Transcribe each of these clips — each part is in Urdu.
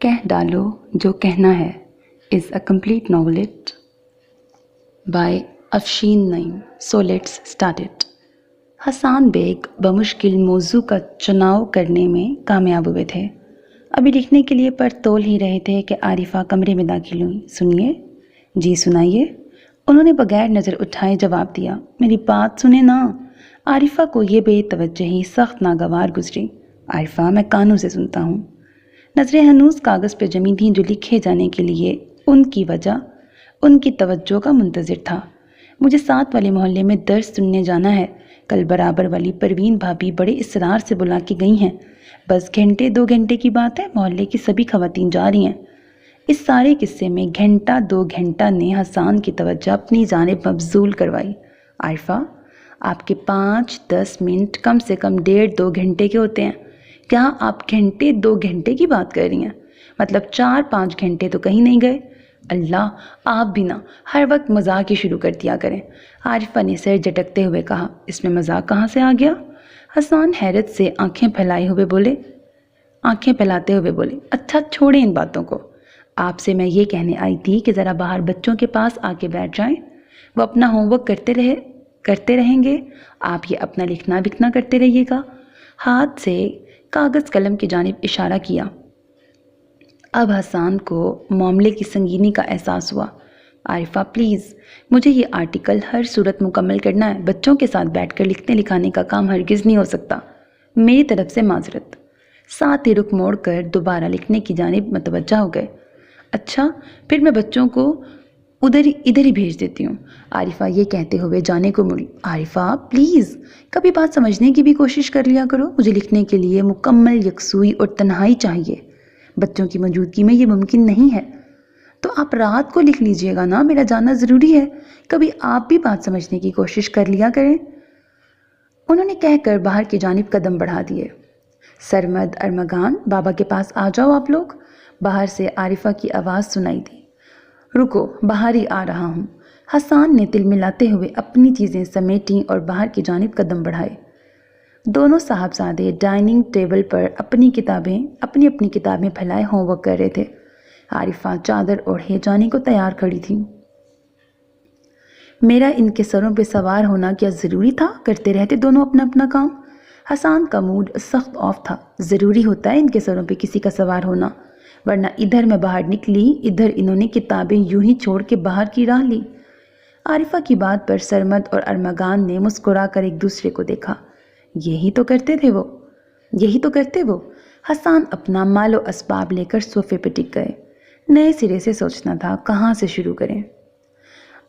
کہہ ڈالو جو کہنا ہے is a complete novelette by Afsheen Naeem. So let's start it. Hassan Baig بمشکل موضوع کا چناؤ کرنے میں کامیاب ہوئے تھے. ابھی لکھنے کے لیے پر تول ہی رہے تھے کہ عارفہ کمرے میں داخل ہوئی. سنیے. جی سنائیے. انہوں نے بغیر نظر اٹھائے جواب دیا. میری بات سنیں نا. عارفہ کو یہ بے توجہی سخت ناگوار گزری. عارفہ میں کانوں سے سنتا ہوں. نظریں ہنوز کاغذ پہ جمی تھیں جو لکھے جانے کے لیے ان کی وجہ ان کی توجہ کا منتظر تھا. مجھے ساتھ والے محلے میں درس سننے جانا ہے. کل برابر والی پروین بھابھی بڑے اصرار سے بلا کے گئی ہیں. بس گھنٹے 2 گھنٹے کی بات ہے. محلے کی سبھی خواتین جا رہی ہیں. اس سارے قصے میں گھنٹہ 2 گھنٹہ نے حسان کی توجہ اپنی جانب مبذول کروائی. عارفہ آپ کے 5-10 منٹ کم سے کم 1.5-2 گھنٹے کے ہوتے ہیں. کیا آپ گھنٹے 2 گھنٹے کی بات کر رہی ہیں؟ مطلب 4-5 گھنٹے تو کہیں نہیں گئے. اللہ آپ بھی نہ ہر وقت مذاق ہی شروع کر دیا کریں. عارفہ نے سر جھٹکتے ہوئے کہا. اس میں مذاق کہاں سے آ گیا؟ حسان حیرت سے آنکھیں پھیلاتے ہوئے بولے. اچھا چھوڑیں ان باتوں کو. آپ سے میں یہ کہنے آئی تھی کہ ذرا باہر بچوں کے پاس آ کے بیٹھ جائیں. وہ اپنا ہوم ورک کرتے رہیں گے. آپ یہ اپنا لکھنا بکنا کرتے رہیے گا. ہاتھ سے کاغذ قلم کی جانب اشارہ کیا. اب حسان کو معاملے کی سنگینی کا احساس ہوا. عارفہ پلیز مجھے یہ آرٹیکل ہر صورت مکمل کرنا ہے. بچوں کے ساتھ بیٹھ کر لکھنے لکھانے کا کام ہرگز نہیں ہو سکتا. میری طرف سے معذرت. ساتھ ہی رخ موڑ کر دوبارہ لکھنے کی جانب متوجہ ہو گئے. اچھا پھر میں بچوں کو ادھر ہی بھیج دیتی ہوں. عارفہ یہ کہتے ہوئے جانے کو مڑی. عارفہ پلیز کبھی بات سمجھنے کی بھی کوشش کر لیا کرو. مجھے لکھنے کے لیے مکمل یکسوئی اور تنہائی چاہیے. بچوں کی موجودگی میں یہ ممکن نہیں ہے. تو آپ رات کو لکھ لیجئے گا نا. میرا جانا ضروری ہے. کبھی آپ بھی بات سمجھنے کی کوشش کر لیا کریں. انہوں نے کہہ کر باہر کی جانب قدم بڑھا دیے. سرمد ارمغان بابا کے پاس آ جاؤ آپ لوگ. باہر سے عارفہ کی آواز سنائی دی. رکو باہر ہی آ رہا ہوں. حسان نے تل ملاتے ہوئے اپنی چیزیں سمیٹیں اور باہر کی جانب قدم بڑھائے. دونوں صاحبزادے ڈائننگ ٹیبل پر اپنی کتابیں پھیلائے ہوم ورک کر رہے تھے. عارفہ چادر اوڑھے جانے کو تیار کھڑی تھی. میرا ان کے سروں پہ سوار ہونا کیا ضروری تھا؟ کرتے رہتے دونوں اپنا کام. حسان کا موڈ سخت آف تھا. ضروری ہوتا ہے ان کے سروں پہ کسی کا سوار ہونا، ورنہ ادھر میں باہر نکلی ادھر انہوں نے کتابیں یوں ہی چھوڑ کے باہر کی راہ لی. عارفہ کی بات پر سرمد اور ارمغان نے مسکرا کر ایک دوسرے کو دیکھا. یہی تو کرتے وہ. حسان اپنا مال و اسباب لے کر صوفے پہ ٹک گئے. نئے سرے سے سوچنا تھا کہاں سے شروع کریں.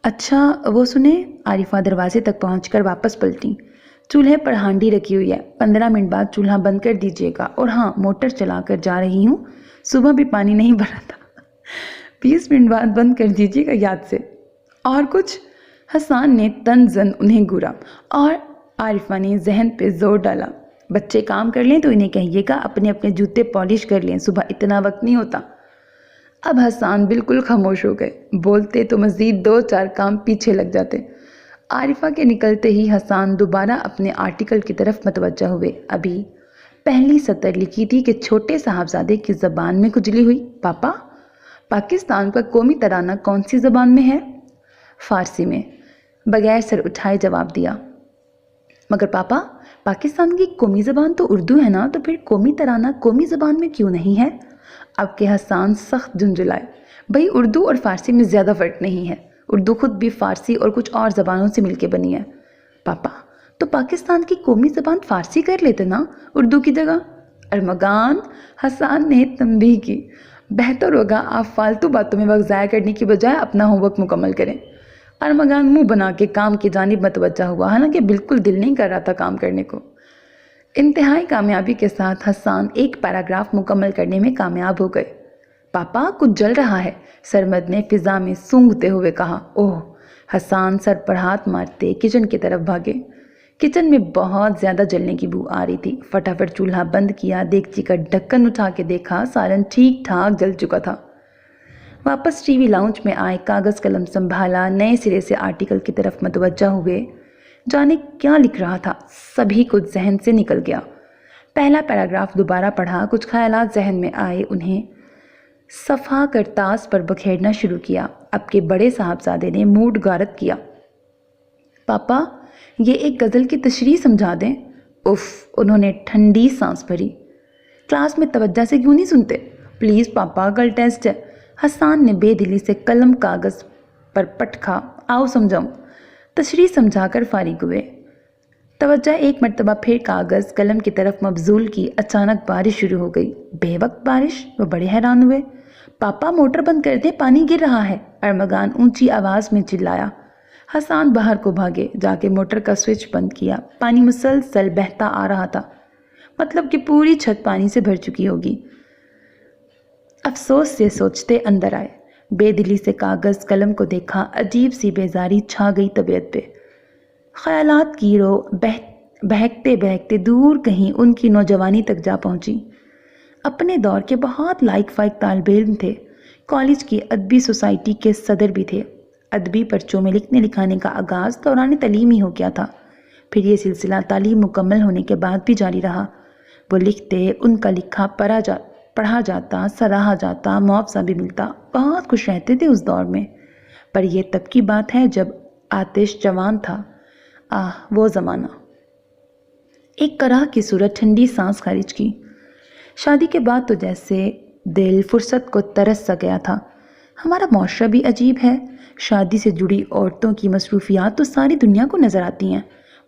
اچھا وہ سنیں. عارفہ دروازے تک پہنچ کر واپس پلٹیں. چولہے پر ہانڈی رکھی ہوئی ہے. 15 منٹ بعد چولہا بند کر دیجیے گا. اور ہاں موٹر چلا کر جا رہی ہوں. صبح بھی پانی نہیں بھرا تھا. 20 منٹ بعد بند کر دیجیے گا یاد سے. اور کچھ؟ حسان نے تنزن انہیں گورا اور عارفہ نے ذہن پہ زور ڈالا. بچے کام کر لیں تو انہیں کہیے گا اپنے جوتے پالش کر لیں. صبح اتنا وقت نہیں ہوتا. اب حسان بالکل خاموش ہو گئے. بولتے تو مزید 2-4 کام پیچھے لگ جاتے. عارفہ کے نکلتے ہی حسان دوبارہ اپنے آرٹیکل کی طرف متوجہ ہوئے. ابھی پہلی سطر لکھی تھی کہ چھوٹے صاحبزادے کی زبان میں کھجلی ہوئی. پاپا پاکستان کا قومی ترانہ کون سی زبان میں ہے؟ فارسی میں. بغیر سر اٹھائے جواب دیا. مگر پاپا پاکستان کی قومی زبان تو اردو ہے نا. تو پھر قومی ترانہ قومی زبان میں کیوں نہیں ہے؟ اب کے حسان سخت جھنجھلائے. بھئی اردو اور فارسی میں زیادہ فرق نہیں ہے. اردو خود بھی فارسی اور کچھ اور زبانوں سے مل کے بنی ہے. پاپا تو پاکستان کی قومی زبان فارسی کر لیتے نا اردو کی جگہ. ارمغان حسان نے تنبیہ کی. بہتر ہوگا آپ فالتو باتوں میں وقت ضائع کرنے کی بجائے اپنا ہوم ورک مکمل کریں. ارمغان منہ بنا کے کام کی جانب متوجہ ہوا. حالانکہ بالکل دل نہیں کر رہا تھا کام کرنے کو. انتہائی کامیابی کے ساتھ حسان ایک پیراگراف مکمل کرنے میں کامیاب ہو گئے. پاپا کچھ جل رہا ہے. سرمد نے فضا میں سونگھتے ہوئے کہا. اوہ. حسان سر پر ہاتھ مارتے کچن کی طرف بھاگے. کچن میں بہت زیادہ جلنے کی بو آ رہی تھی. فٹافٹ چولہا بند کیا. دیگچی کا ڈھکن اٹھا کے دیکھا. سالن ٹھیک ٹھاک جل چکا تھا. واپس ٹی وی لاؤنج میں آئے. کاغذ قلم سنبھالا. نئے سرے سے آرٹیکل کی طرف متوجہ ہوئے. جانے کیا لکھ رہا تھا سبھی کچھ ذہن سے نکل گیا. پہلا پیراگراف دوبارہ پڑھا. کچھ خیالات ذہن میں آئے. انہیں صفحہ کرتاس پر بکھیرنا شروع کیا۔ اب کے بڑے صاحبزادے نے موڈ غارت کیا۔ پاپا یہ ایک غزل کی تشریح سمجھا دیں۔ اف، انہوں نے ٹھنڈی سانس بھری۔ کلاس میں توجہ سے کیوں نہیں سنتے؟ پلیز پاپا، کل ٹیسٹ ہے۔ حسان نے بے دلی سے قلم کاغذ پر پٹکا۔ آؤ سمجھاؤں۔ تشریح سمجھا کر فارغ ہوئے۔ توجہ ایک مرتبہ پھر کاغذ قلم کی طرف مبذول کی۔ اچانک بارش شروع ہو گئی، بے وقت بارش۔ وہ بڑے حیران ہوئے۔ پاپا موٹر بند کر دیں، پانی گر رہا ہے، ارمغان اونچی آواز میں چلایا۔ حسان باہر کو بھاگے، جا کے موٹر کا سوئچ بند کیا۔ پانی مسلسل بہتا آ رہا تھا، مطلب کہ پوری چھت پانی سے بھر چکی ہوگی۔ افسوس سے سوچتے اندر آئے۔ بے دلی سے کاغذ قلم کو دیکھا، عجیب سی بیزاری چھا گئی طبیعت پہ۔ خیالات کی رو بہکتے بہکتے دور کہیں ان کی نوجوانی تک جا پہنچی۔ اپنے دور کے بہت لائق فائق طالب علم تھے، کالج کی ادبی سوسائٹی کے صدر بھی تھے۔ ادبی پرچوں میں لکھنے لکھانے کا آغاز دوران تعلیم ہی ہو گیا تھا، پھر یہ سلسلہ تعلیم مکمل ہونے کے بعد بھی جاری رہا۔ وہ لکھتے، ان کا لکھا پڑھا جاتا، سراہا جاتا، معاوضہ بھی ملتا، بہت خوش رہتے تھے اس دور میں۔ پر یہ تب کی بات ہے جب آتش جوان تھا۔ وہ زمانہ۔ ایک کرا کی صورت ٹھنڈی سانس خارج کی۔ شادی کے بعد تو جیسے دل فرصت کو ترس سا گیا تھا۔ ہمارا معاشرہ بھی عجیب ہے، شادی سے جڑی عورتوں کی مصروفیات تو ساری دنیا کو نظر آتی ہیں،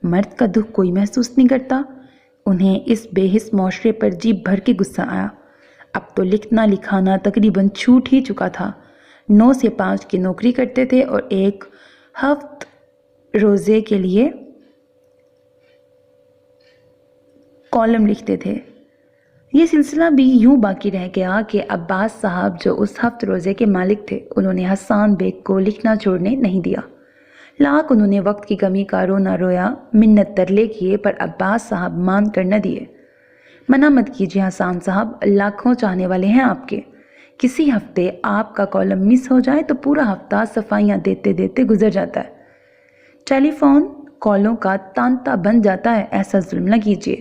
مرد کا دکھ کوئی محسوس نہیں کرتا۔ انہیں اس بے حس معاشرے پر جی بھر کے غصہ آیا۔ اب تو لکھنا لکھانا تقریباً چھوٹ ہی چکا تھا۔ 9 سے 5 کی نوکری کرتے تھے اور ایک ہفت روزے کے لیے کالم لکھتے تھے۔ یہ سلسلہ بھی یوں باقی رہ گیا کہ عباس صاحب جو اس ہفت روزے کے مالک تھے، انہوں نے حسان بیگ کو لکھنا چھوڑنے نہیں دیا۔ لاکھ انہوں نے وقت کی کمی کا رونا رویا، منت ترلے کیے، پر عباس صاحب مان کر نہ دیے۔ منع مت کیجیے حسان صاحب، لاکھوں چاہنے والے ہیں آپ کے۔ کسی ہفتے آپ کا کالم مس ہو جائے تو پورا ہفتہ صفائیاں دیتے دیتے گزر جاتا ہے، ٹیلی فون کالوں کا تانتا بن جاتا ہے۔ ایسا ظلم نہ کیجیے۔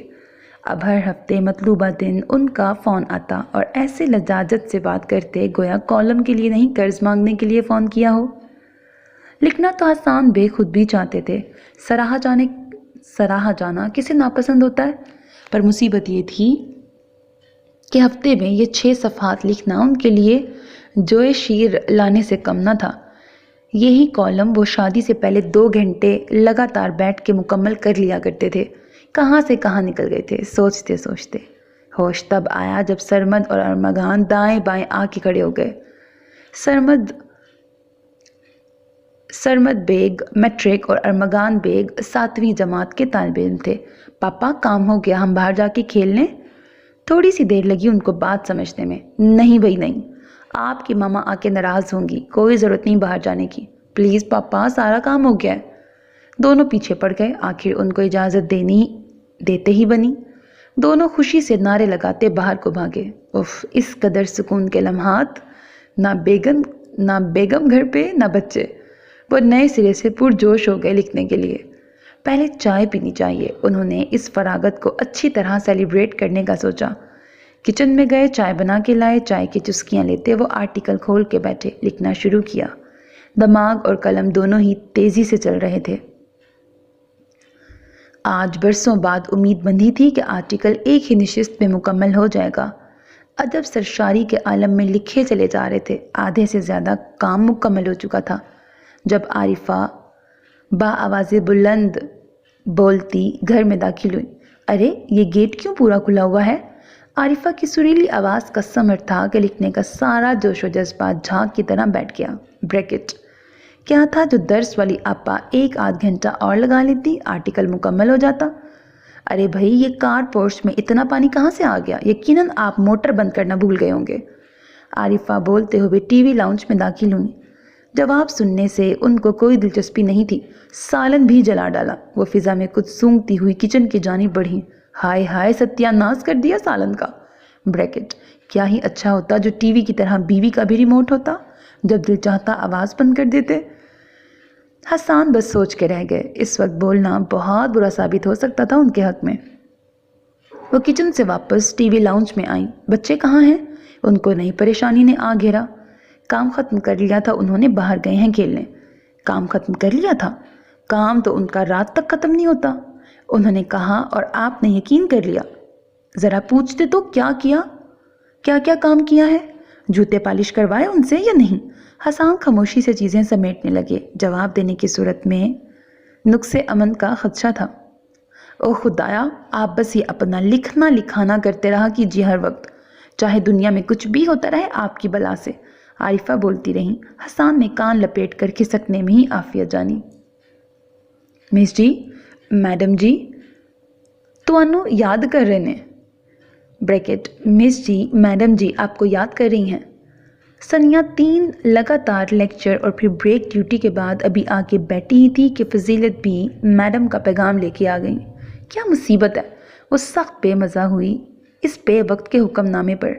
اب ہر ہفتے مطلوبہ دن ان کا فون آتا اور ایسے لجاجت سے بات کرتے گویا کالم کے لیے نہیں، قرض مانگنے کے لیے فون کیا ہو۔ لکھنا تو حسان بے خود بھی چاہتے تھے، سراہا جانا کسے ناپسند ہوتا ہے، پر مصیبت یہ تھی کہ ہفتے میں یہ 6 صفحات لکھنا ان کے لیے جوئے شیر لانے سے کم نہ تھا۔ یہی کالم وہ شادی سے پہلے 2 گھنٹے لگاتار بیٹھ کے مکمل کر لیا کرتے تھے۔ کہاں سے کہاں نکل گئے تھے سوچتے سوچتے۔ ہوش تب آیا جب سرمد اور ارمغان دائیں بائیں آ کے کھڑے ہو گئے۔ سرمد بیگ میٹرک اور ارمغان بیگ 7ویں جماعت کے طالب علم تھے۔ پاپا کام ہو گیا، ہم باہر جا کے کھیل لیں؟ تھوڑی سی دیر لگی ان کو بات سمجھنے میں۔ نہیں بھائی نہیں، آپ کی ماما آ کے ناراض ہوں گی، کوئی ضرورت نہیں باہر جانے کی، پلیز پاپا سارا کام ہو گیا ہے۔ دونوں پیچھے پڑ گئے، آخر ان کو اجازت دیتے ہی بنی۔ دونوں خوشی سے نعرے لگاتے باہر کو بھاگے۔ اف، اس قدر سکون کے لمحات، نہ بیگم گھر پہ نہ بچے۔ وہ نئے سرے سے پرجوش ہو گئے لکھنے کے لیے۔ پہلے چائے پینی چاہیے، انہوں نے اس فراغت کو اچھی طرح سیلیبریٹ کرنے کا سوچا۔ کچن میں گئے، چائے بنا کے لائے، چائے کی چسکیاں لیتے وہ آرٹیکل کھول کے بیٹھے، لکھنا شروع کیا۔ دماغ اور قلم دونوں ہی تیزی سے چل رہے تھے۔ آج برسوں بعد امید بندھی تھی کہ آرٹیکل ایک ہی نشست میں مکمل ہو جائے گا۔ ادب سرشاری کے عالم میں لکھے چلے جا رہے تھے، آدھے سے زیادہ کام مکمل ہو چکا تھا جب عارفہ با آواز بلند بولتی گھر میں داخل ہوئی۔ ارے یہ گیٹ کیوں پورا کھلا ہوا ہے؟ عارفہ کی سریلی آواز کا ثمر تھا کہ لکھنے کا سارا جوش و جذبہ جھاگ کی طرح بیٹھ گیا۔ بریکٹ کیا تھا جو درس والی آپا 1 آدھ گھنٹہ اور لگا لیتی، آرٹیکل مکمل ہو جاتا۔ ارے بھائی یہ کار پورش میں اتنا پانی کہاں سے آ گیا؟ یقیناً آپ موٹر بند کرنا بھول گئے ہوں گے۔ عارفہ بولتے ہوئے ٹی وی لاؤنج میں داخل ہوئی۔ جواب سننے سے ان کو کوئی دلچسپی نہیں تھی، سالن بھی جلا ڈالا۔ وہ فضا میں کچھ سونگتی ہوئی کچن کی جانب بڑھی۔ ہائے ہائے، ستیہ ناش کر دیا سالن کا۔ بریکٹ کیا ہی اچھا ہوتا جو ٹی وی کی طرح بیوی کا بھی ریموٹ ہوتا، جب دل چاہتا آواز بند کر دیتے۔ حسان بس سوچ کے رہ گئے، اس وقت بولنا بہت برا ثابت ہو سکتا تھا ان کے حق میں۔ وہ کچن سے واپس ٹی وی لاؤنج میں آئیں۔ بچے کہاں ہیں؟ ان کو نئی پریشانی نے آ گھیرا۔ کام ختم کر لیا تھا، انہوں نے باہر گئے ہیں کھیلنے۔ کام ختم کر لیا تھا؟ کام تو ان کا رات تک ختم نہیں ہوتا، انہوں نے کہا، اور آپ نے یقین کر لیا۔ ذرا پوچھتے تو کیا کیا؟ کیا کیا کام کیا ہے؟ جوتے پالش کروائے ان سے یا نہیں؟ حسان خاموشی سے چیزیں سمیٹنے لگے۔ جواب دینے کی صورت میں نقص امن کا خدشہ تھا۔ او خدایا، آپ بس یہ اپنا لکھنا لکھانا کرتے رہا کیجیے ہر وقت، چاہے دنیا میں کچھ بھی ہوتا رہے آپ کی بلا سے، عارفہ بولتی رہی۔ حسان نے کان لپیٹ کر کھسکنے میں ہی عافیت جانی۔ مس جی، میڈم جی، تو انو یاد کر رہے نے۔ بریکٹ، مس جی، میڈم جی آپ کو یاد کر رہی ہیں۔ ثانیہ 3 لگاتار لیکچر اور پھر بریک ڈیوٹی کے بعد ابھی آ کے بیٹھی ہی تھی کہ فضیلت بھی میڈم کا پیغام لے کے آ گئی۔ کیا مصیبت ہے؟ وہ سخت بے مزہ ہوئی اس بے وقت کے حکم نامے پر۔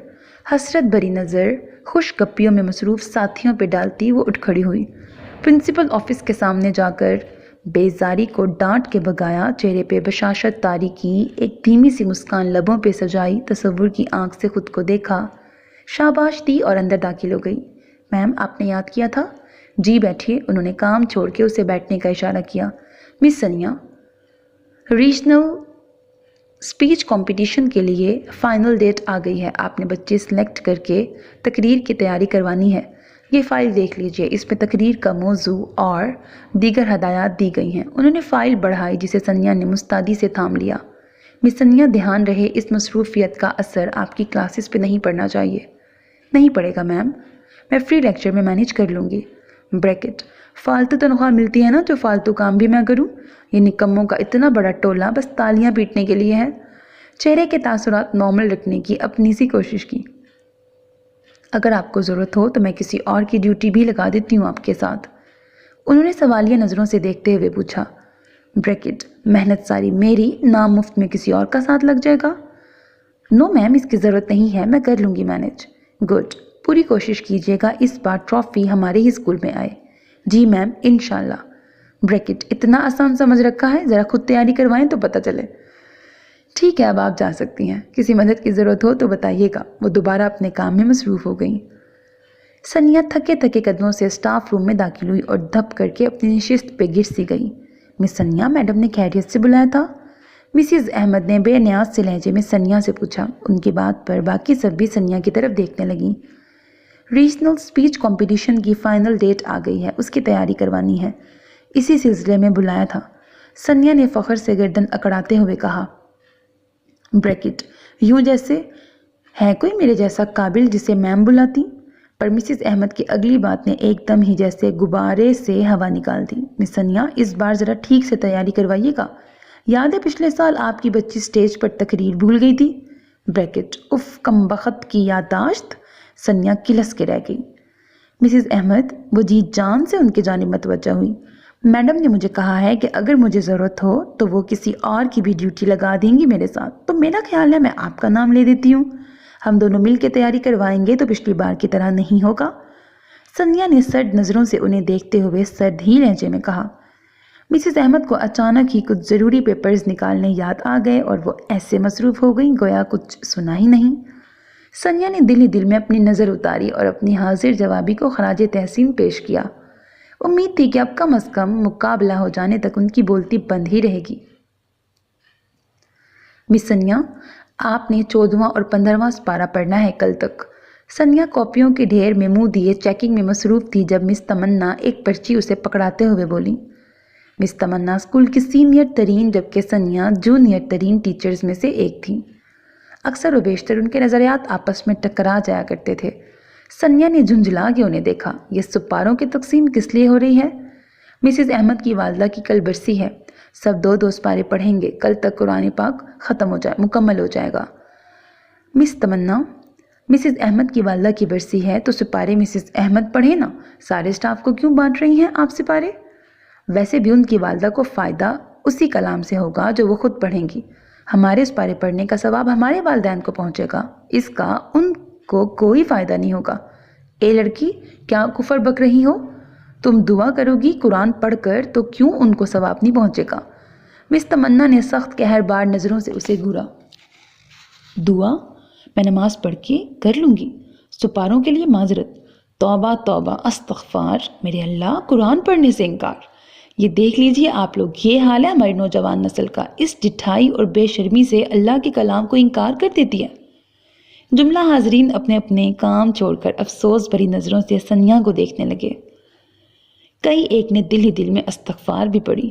حسرت بھری نظر خوش گپیوں میں مصروف ساتھیوں پہ ڈالتی وہ اٹھ کھڑی ہوئی۔ پرنسپل آفس کے سامنے جا کر بیزاری کو ڈانٹ کے بھگایا، چہرے پہ بشاشت طاری کی، ایک دھیمی سی مسکان لبوں پہ سجائی، تصور کی آنکھ سے خود کو دیکھا، شاباش دی اور اندر داخل ہو گئی۔ میم، آپ نے یاد کیا تھا؟ جی بیٹھیے، انہوں نے کام چھوڑ کے اسے بیٹھنے کا اشارہ کیا۔ مس ثانیہ، ریجنل اسپیچ کمپٹیشن کے لیے فائنل ڈیٹ آ گئی ہے، آپ نے بچے سلیکٹ کر کے تقریر کی تیاری کروانی ہے۔ یہ فائل دیکھ لیجئے، اس میں تقریر کا موضوع اور دیگر ہدایات دی گئی ہیں۔ انہوں نے فائل بڑھائی جسے ثانیہ نے مستعدی سے تھام لیا۔ مس ثانیہ، دھیان رہے اس مصروفیت کا اثر آپ کی کلاسز پہ نہیں پڑنا چاہیے۔ نہیں پڑے گا میم، میں فری لیکچر میں مینیج کر لوں گی۔ بریکٹ، فالتو تنخواہ ملتی ہے نا جو فالتو کام بھی میں کروں؟ یہ نکموں کا اتنا بڑا ٹولہ بس تالیاں پیٹنے کے لیے ہے۔ چہرے کے تاثرات نارمل رکھنے کی اپنی سی کوشش کی۔ اگر آپ کو ضرورت ہو تو میں کسی اور کی ڈیوٹی بھی لگا دیتی ہوں آپ کے ساتھ، انہوں نے سوالیہ نظروں سے دیکھتے ہوئے پوچھا۔ بریکٹ، محنت ساری میری، نام مفت میں کسی اور کا ساتھ لگ جائے گا؟ نو میم، اس کی ضرورت نہیں ہے، میں کر لوں گی مینیج۔ گڈ، پوری کوشش کیجیے گا اس بار ٹرافی ہمارے ہی اسکول میں آئے۔ جی میم، انشاءاللہ۔ بریکٹ، اتنا آسان سمجھ رکھا ہے، ذرا خود تیاری کروائیں تو پتہ چلے۔ ٹھیک ہے، اب آپ جا سکتی ہیں، کسی مدد کی ضرورت ہو تو بتائیے گا۔ وہ دوبارہ اپنے کام میں مصروف ہو گئیں۔ ثانیہ تھکے تھکے قدموں سے اسٹاف روم میں داخل ہوئی اور دھپ کر کے اپنی نشست پہ گر سی گئی۔ مس ثانیہ، میڈم نے خیریت سے بلایا تھا؟ مسز احمد نے بے نیاز سے لہجے میں ثانیہ سے پوچھا۔ ان کی بات پر باقی سب بھی ثانیہ کی طرف دیکھنے لگیں۔ ریجنل اسپیچ کمپٹیشن کی فائنل ڈیٹ آ گئی ہے، اس کی تیاری کروانی ہے، اسی سلسلے میں بلایا تھا، ثانیہ نے فخر سے گردن اکڑاتے ہوئے کہا۔ بریکٹ، یوں جیسے ہے کوئی میرے جیسا قابل جسے میم بلاتی؟ پر مسز احمد کی اگلی بات نے ایک دم ہی جیسے غبارے سے ہوا نکال دی۔ مس ثانیہ، اس بار ذرا ٹھیک سے تیاری کروائیے گا، یاد ہے پچھلے سال آپ کی بچی سٹیج پر تقریر بھول گئی تھی؟ بریکٹ، اف کمبخت کی یادداشت، ثانیہ کلس کے رہ گئی۔ مسز احمد وہ جی جان سے ان کی جانب متوجہ ہوئی۔ میڈم نے مجھے کہا ہے کہ اگر مجھے ضرورت ہو تو وہ کسی اور کی بھی ڈیوٹی لگا دیں گی میرے ساتھ، تو میرا خیال ہے میں آپ کا نام لے دیتی ہوں، ہم دونوں مل کے تیاری کروائیں گے تو پچھلی بار کی طرح نہیں ہوگا۔ ثانیہ نے سرد نظروں سے انہیں دیکھتے ہوئے سرد ہی لہجے میں کہا۔ مسز احمد کو اچانک ہی کچھ ضروری پیپرز نکالنے یاد آ گئے اور وہ ایسے مصروف ہو گئیں گویا کچھ سنا ہی نہیں۔ ثانیہ نے دل ہی دل میں اپنی نظر اتاری اور اپنی حاضر جوابی کو خراج تحسین پیش کیا۔ امید تھی کہ اب کم از کم مقابلہ ہو جانے تک ان کی بولتی بند ہی رہے گی۔ مس ثانیہ، آپ نے 14واں اور 15واں سپارہ پڑھنا ہے کل تک۔ ثانیہ کاپیوں کے ڈھیر میں منہ دیے چیکنگ میں مصروف تھی جب مس تمنا ایک پرچی اسے پکڑاتے ہوئے بولی۔ مس تمنا اسکول کی سینئر ترین جبکہ ثانیہ جونیئر ترین ٹیچرز میں سے ایک تھی۔ اکثر و بیشتر ان کے نظریات آپس میں ٹکرا جایا کرتے تھے۔ ثانیہ نے جھنجھلا کے انہیں دیکھا۔ یہ سپاروں کی تقسیم کس لیے ہو رہی ہے؟ مسز احمد کی والدہ کی کل برسی ہے، سب 2 سپارے پڑھیں گے، کل تک قرآن پاک مکمل ہو جائے گا۔ مس تمنا، مسز احمد کی والدہ کی برسی ہے تو سپارے مسز احمد پڑھے نا، سارے سٹاف کو کیوں بانٹ رہی ہیں آپ سپارے؟ ویسے بھی ان کی والدہ کو فائدہ اسی کلام سے ہوگا جو وہ خود پڑھیں گی، ہمارے سپارے پڑھنے کا ثواب ہمارے والدین کو پہنچے گا، اس کا ان کو کوئی فائدہ نہیں ہوگا۔ اے لڑکی، کیا کفر بک رہی ہو؟ تم دعا کرو گی قرآن پڑھ کر تو کیوں ان کو ثواب نہیں پہنچے گا؟ مس تمنا نے سخت قہربار نظروں سے اسے گھورا۔ دعا؟ میں نماز پڑھ کے کر لوں گی، سپاروں کے لیے معذرت، توبہ توبہ استغفار، میرے اللہ، قرآن پڑھنے سے انکار۔ یہ دیکھ لیجئے آپ لوگ، یہ حال ہے ہماری نوجوان نسل کا، اس ڈٹھائی اور بے شرمی سے اللہ کے کلام کو انکار کر دیتی ہے۔ جملہ حاضرین اپنے اپنے کام چھوڑ کر افسوس بھری نظروں سے سنیا کو دیکھنے لگے۔ کئی ایک نے دل ہی دل میں استغفار بھی پڑھی۔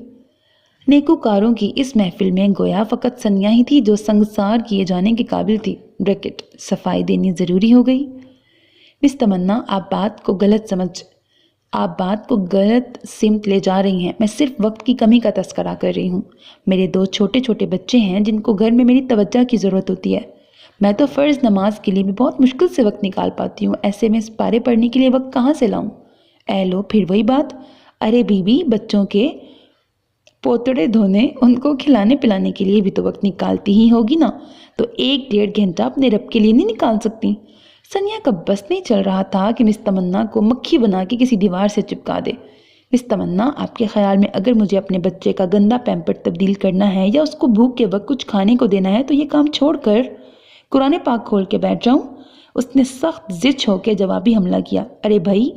نیکوکاروں کی اس محفل میں گویا فقط سنیا ہی تھی جو سنگسار کیے جانے کے قابل تھی۔ بریکٹ صفائی دینی ضروری ہو گئی۔ مس تمنا، آپ بات کو غلط سمت لے جا رہی ہیں۔ میں صرف وقت کی کمی کا تذکرہ کر رہی ہوں۔ میرے 2 چھوٹے چھوٹے بچے ہیں جن کو گھر میں میری توجہ کی ضرورت ہوتی ہے۔ میں تو فرض نماز کے لیے بھی بہت مشکل سے وقت نکال پاتی ہوں، ایسے میں سپارے پڑھنے کے لیے وقت کہاں سے لاؤں؟ اے لو، پھر وہی بات۔ ارے بیوی، بچوں کے پوتڑے دھونے، ان کو کھلانے پلانے کے لیے بھی تو وقت نکالتی ہی ہوگی نا، تو 1-1.5 گھنٹہ اپنے رب کے لیے نہیں نکال سکتی؟ سنیا کا بس نہیں چل رہا تھا کہ مس تمنا کو مکھی بنا کے کسی دیوار سے چپکا دے۔ مس تمنا، آپ کے خیال میں اگر مجھے اپنے بچے کا گندا پیمپر تبدیل کرنا ہے یا اس کو بھوک کے وقت کچھ کھانے کو دینا ہے تو یہ کام چھوڑ کر قرآن پاک کھول کے بیٹھ جاؤں؟ اس نے سخت زچ ہو کے جوابی حملہ کیا۔ ارے بھائی،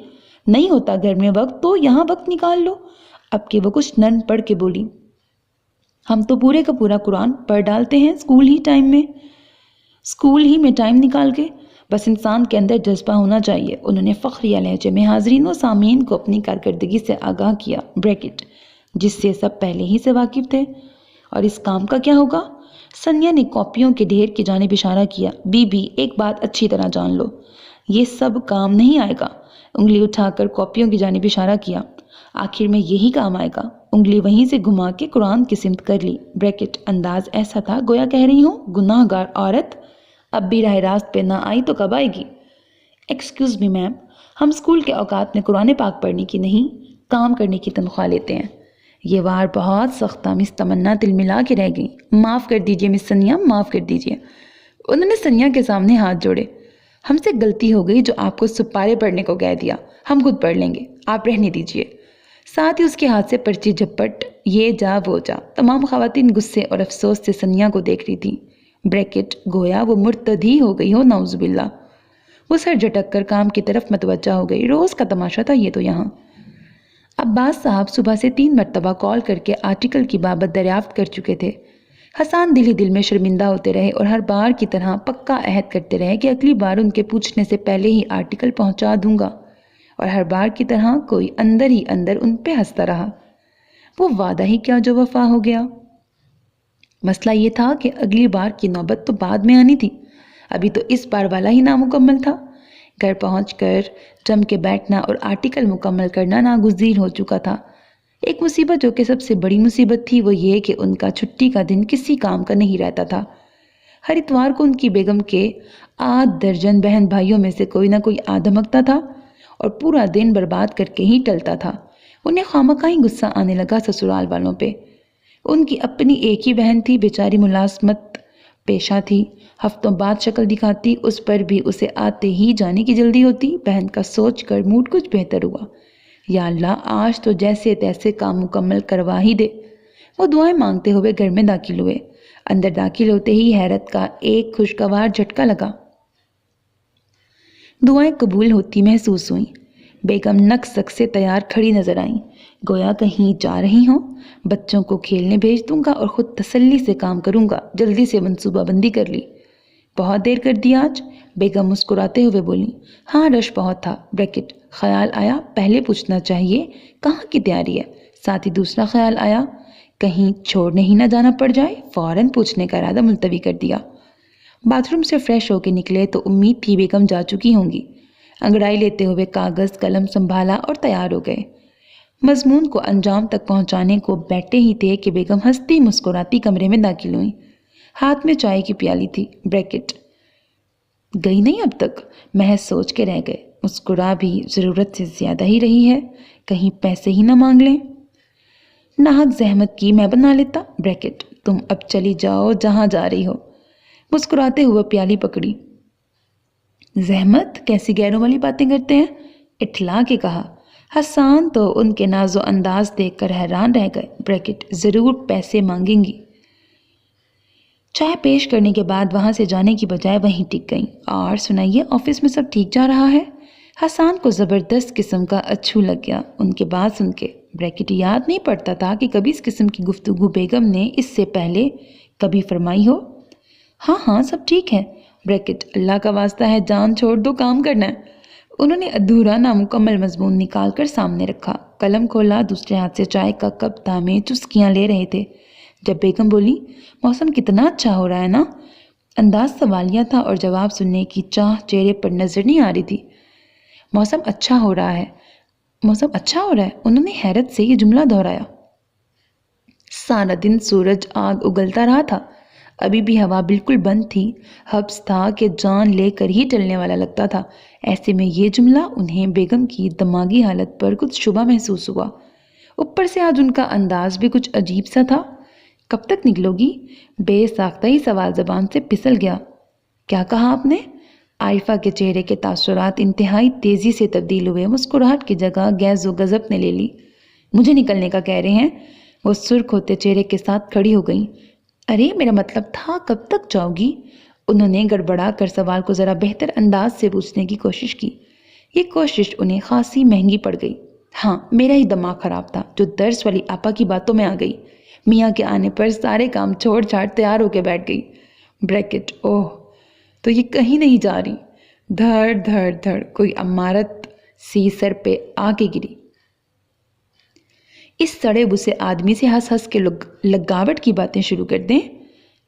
نہیں ہوتا گھر میں وقت تو یہاں وقت نکال لو۔ اب کہ وہ کچھ نرم پڑھ کے بولی، ہم تو پورے کا پورا قرآن پڑھ ڈالتے ہیں اسکول ہی میں ٹائم نکال کے۔ بس انسان کے اندر جذبہ ہونا چاہیے۔ انہوں نے فخریہ لہجے میں حاضرین و سامعین کو اپنی کارکردگی سے آگاہ کیا۔ بریکٹ جس سے سب پہلے ہی سے واقف تھے۔ اور اس کام کا کیا ہوگا؟ سنیا نے کاپیوں کے ڈھیر کی جانب اشارہ کیا۔ بی بی، ایک بات اچھی طرح جان لو، یہ سب کام نہیں آئے گا۔ انگلی اٹھا کر کاپیوں کی جانب اشارہ کیا۔ آخر میں یہی کام آئے گا۔ انگلی وہیں سے گھما کے قرآن کی سمت کر لی۔ بریکٹ انداز ایسا تھا گویا کہہ رہی ہوں، گناہ گار عورت اب بھی راہ راست پہ نہ آئی تو کب آئے گی؟ ایکسکیوز می میم، ہم اسکول کے اوقات میں قرآن پاک پڑھنے کی نہیں، کام کرنے کی تنخواہ لیتے ہیں۔ یہ وار بہت سخت تھا۔ مس تمنا دل ملا کے رہ گئی۔ معاف کر دیجئے مس سنیا، معاف کر دیجئے۔ انہوں نے سنیا کے سامنے ہاتھ جوڑے۔ ہم سے غلطی ہو گئی جو آپ کو سپارے پڑھنے کو کہہ دیا، ہم خود پڑھ لیں گے، آپ رہنے دیجئے۔ ساتھ ہی اس کے ہاتھ سے پرچی جھپٹ، یہ جا وہ جا۔ تمام خواتین غصے اور افسوس سے سنیا کو دیکھ رہی تھی۔ بریکٹ گویا وہ مرتدی ہو گئی ہو، نعوذ باللہ۔ وہ سر جھٹک کر کام کی طرف متوجہ ہو گئی۔ روز کا تماشا تھا یہ تو یہاں۔ عباس صاحب صبح سے 3 مرتبہ کال کر کے آرٹیکل کی بابت دریافت کر چکے تھے۔ حسان دل ہی دل میں شرمندہ ہوتے رہے اور ہر بار کی طرح پکا عہد کرتے رہے کہ اگلی بار ان کے پوچھنے سے پہلے ہی آرٹیکل پہنچا دوں گا، اور ہر بار کی طرح کوئی اندر ہی اندر ان پہ ہنستا رہا۔ وہ وعدہ ہی کیا جو وفا ہو گیا۔ مسئلہ یہ تھا کہ اگلی بار کی نوبت تو بعد میں آنی تھی، ابھی تو اس بار والا ہی نامکمل تھا۔ گھر پہنچ کر جم کے بیٹھنا اور آرٹیکل مکمل کرنا ناگزیر ہو چکا تھا۔ ایک مصیبت جو کہ سب سے بڑی مصیبت تھی وہ یہ کہ ان کا چھٹی کا دن کسی کام کا نہیں رہتا تھا۔ ہر اتوار کو ان کی بیگم کے 8 درجن بہن بھائیوں میں سے کوئی نہ کوئی آ دھمکتا تھا اور پورا دن برباد کر کے ہی ٹلتا تھا۔ انہیں خواہ ہی غصہ آنے لگا سسرال والوں پہ۔ ان کی اپنی ایک ہی بہن تھی، بیچاری ملازمت پیشہ تھی، ہفتوں بعد شکل دکھاتی، اس پر بھی اسے آتے ہی جانے کی جلدی ہوتی۔ بہن کا سوچ کر موڈ کچھ بہتر ہوا۔ یا اللہ، آج تو جیسے تیسے کام مکمل کروا ہی دے۔ وہ دعائیں مانگتے ہوئے گھر میں داخل ہوئے۔ اندر داخل ہوتے ہی حیرت کا ایک خوشگوار جھٹکا لگا۔ دعائیں قبول ہوتی محسوس ہوئیں۔ بیگم نک سک سے تیار کھڑی نظر آئیں، گویا کہیں جا رہی ہوں۔ بچوں کو کھیلنے بھیج دوں گا اور خود تسلی سے کام کروں گا۔ جلدی سے منصوبہ بندی کر لی۔ بہت دیر کر دی آج؟ بیگم مسکراتے ہوئے بولی۔ ہاں، رش بہت تھا۔ بریکٹ خیال آیا پہلے پوچھنا چاہیے کہاں کی تیاری ہے؟ ساتھ ہی دوسرا خیال آیا کہیں چھوڑنے ہی نہ جانا پڑ جائے، فوراً پوچھنے کا ارادہ ملتوی کر دیا۔ باتھ روم سے فریش ہو کے نکلے تو امید تھی بیگم جا چکی ہوں گی۔ انگڑائی لیتے ہوئے کاغذ قلم سنبھالا اور تیار ہو گئے۔ مضمون کو انجام تک پہنچانے کو بیٹھے ہی تھے کہ بیگم ہنستی مسکراتی کمرے میں داخل ہوئیں۔ ہاتھ میں چائے کی پیالی تھی۔ بریکٹ گئی نہیں اب تک؟ محض سوچ کے رہ گئے۔ مسکرا بھی ضرورت سے زیادہ ہی رہی ہے، کہیں پیسے ہی نہ مانگ لیں۔ ناحق زحمت کی میں بنا لیتا۔ بریکٹ تم اب چلی جاؤ جہاں جا رہی ہو۔ مسکراتے ہوئے پیالی پکڑی۔ زحمت؟ کیسی غیروں والی باتیں کرتے ہیں؟ اٹھلا کے کہا۔ حسان تو ان کے ناز و انداز دیکھ کر حیران رہ گئے۔ بریکٹ ضرور پیسے مانگیں گی۔ چائے پیش کرنے کے بعد وہاں سے جانے کی بجائے وہیں ٹک گئیں۔ اور سنائیے، آفس میں سب ٹھیک جا رہا ہے؟ حسان کو زبردست قسم کا اچھو لگ گیا ان کے بات سن کے۔ بریکٹ یاد نہیں پڑتا تھا کہ کبھی اس قسم کی گفتگو بیگم نے اس سے پہلے کبھی فرمائی ہو۔ ہاں ہاں سب ٹھیک ہے بریکٹ، اللہ کا واسطہ ہے جان چھوڑ دو، کام کرنا ہے۔ انہوں نے ادھورا نامکمل مضمون نکال کر سامنے رکھا، قلم کھولا، دوسرے ہاتھ سے چائے کا کپ تھامے چسکیاں لے رہے تھے جب بیگم بولی، موسم کتنا اچھا ہو رہا ہے نا؟ انداز سوالیہ تھا اور جواب سننے کی چاہ چہرے پر نظر نہیں آ رہی تھی۔ موسم اچھا ہو رہا ہے، موسم اچھا ہو رہا ہے، انہوں نے حیرت سے یہ جملہ دہرایا۔ سارا دن سورج آگ اگلتا رہا تھا، ابھی بھی ہوا بالکل بند تھی، حبس تھا کہ جان لے کر ہی چلنے والا لگتا تھا۔ ایسے میں یہ جملہ انہیں بیگم کی دماغی حالت پر کچھ شبہ محسوس ہوا۔ اوپر سے آج ان کا انداز بھی کچھ عجیب سا تھا۔ کب تک نکلو گی؟ بے ساختہ ہی سوال زبان سے پھسل گیا۔ کیا کہا آپ نے؟ عارفہ کے چہرے کے تاثرات انتہائی تیزی سے تبدیل ہوئے، مسکراہٹ کی جگہ غیظ و غضب نے لے لی۔ مجھے نکلنے کا کہہ رہے ہیں؟ وہ سرخ ہوتے چہرے کے ساتھ کھڑی ہو گئیں۔ ارے میرا مطلب تھا کب تک جاؤ گی؟ انہوں نے گڑبڑا کر سوال کو ذرا بہتر انداز سے پوچھنے کی کوشش کی۔ یہ کوشش انہیں خاصی مہنگی پڑ گئی۔ ہاں میرا ہی دماغ خراب تھا جو درس والی آپا کی باتوں میں آ گئی۔ میاں کے آنے پر سارے کام چھوڑ چھاڑ تیار ہو کے بیٹھ گئی۔ بریکٹ، اوہ تو یہ کہیں نہیں جا رہی۔ دھڑ دھڑ دھڑ کوئی عمارت سی سر پہ آ کے گری۔ اس سڑے بسے آدمی سے ہنس ہنس کے لگاوٹ کی باتیں شروع کر دیں۔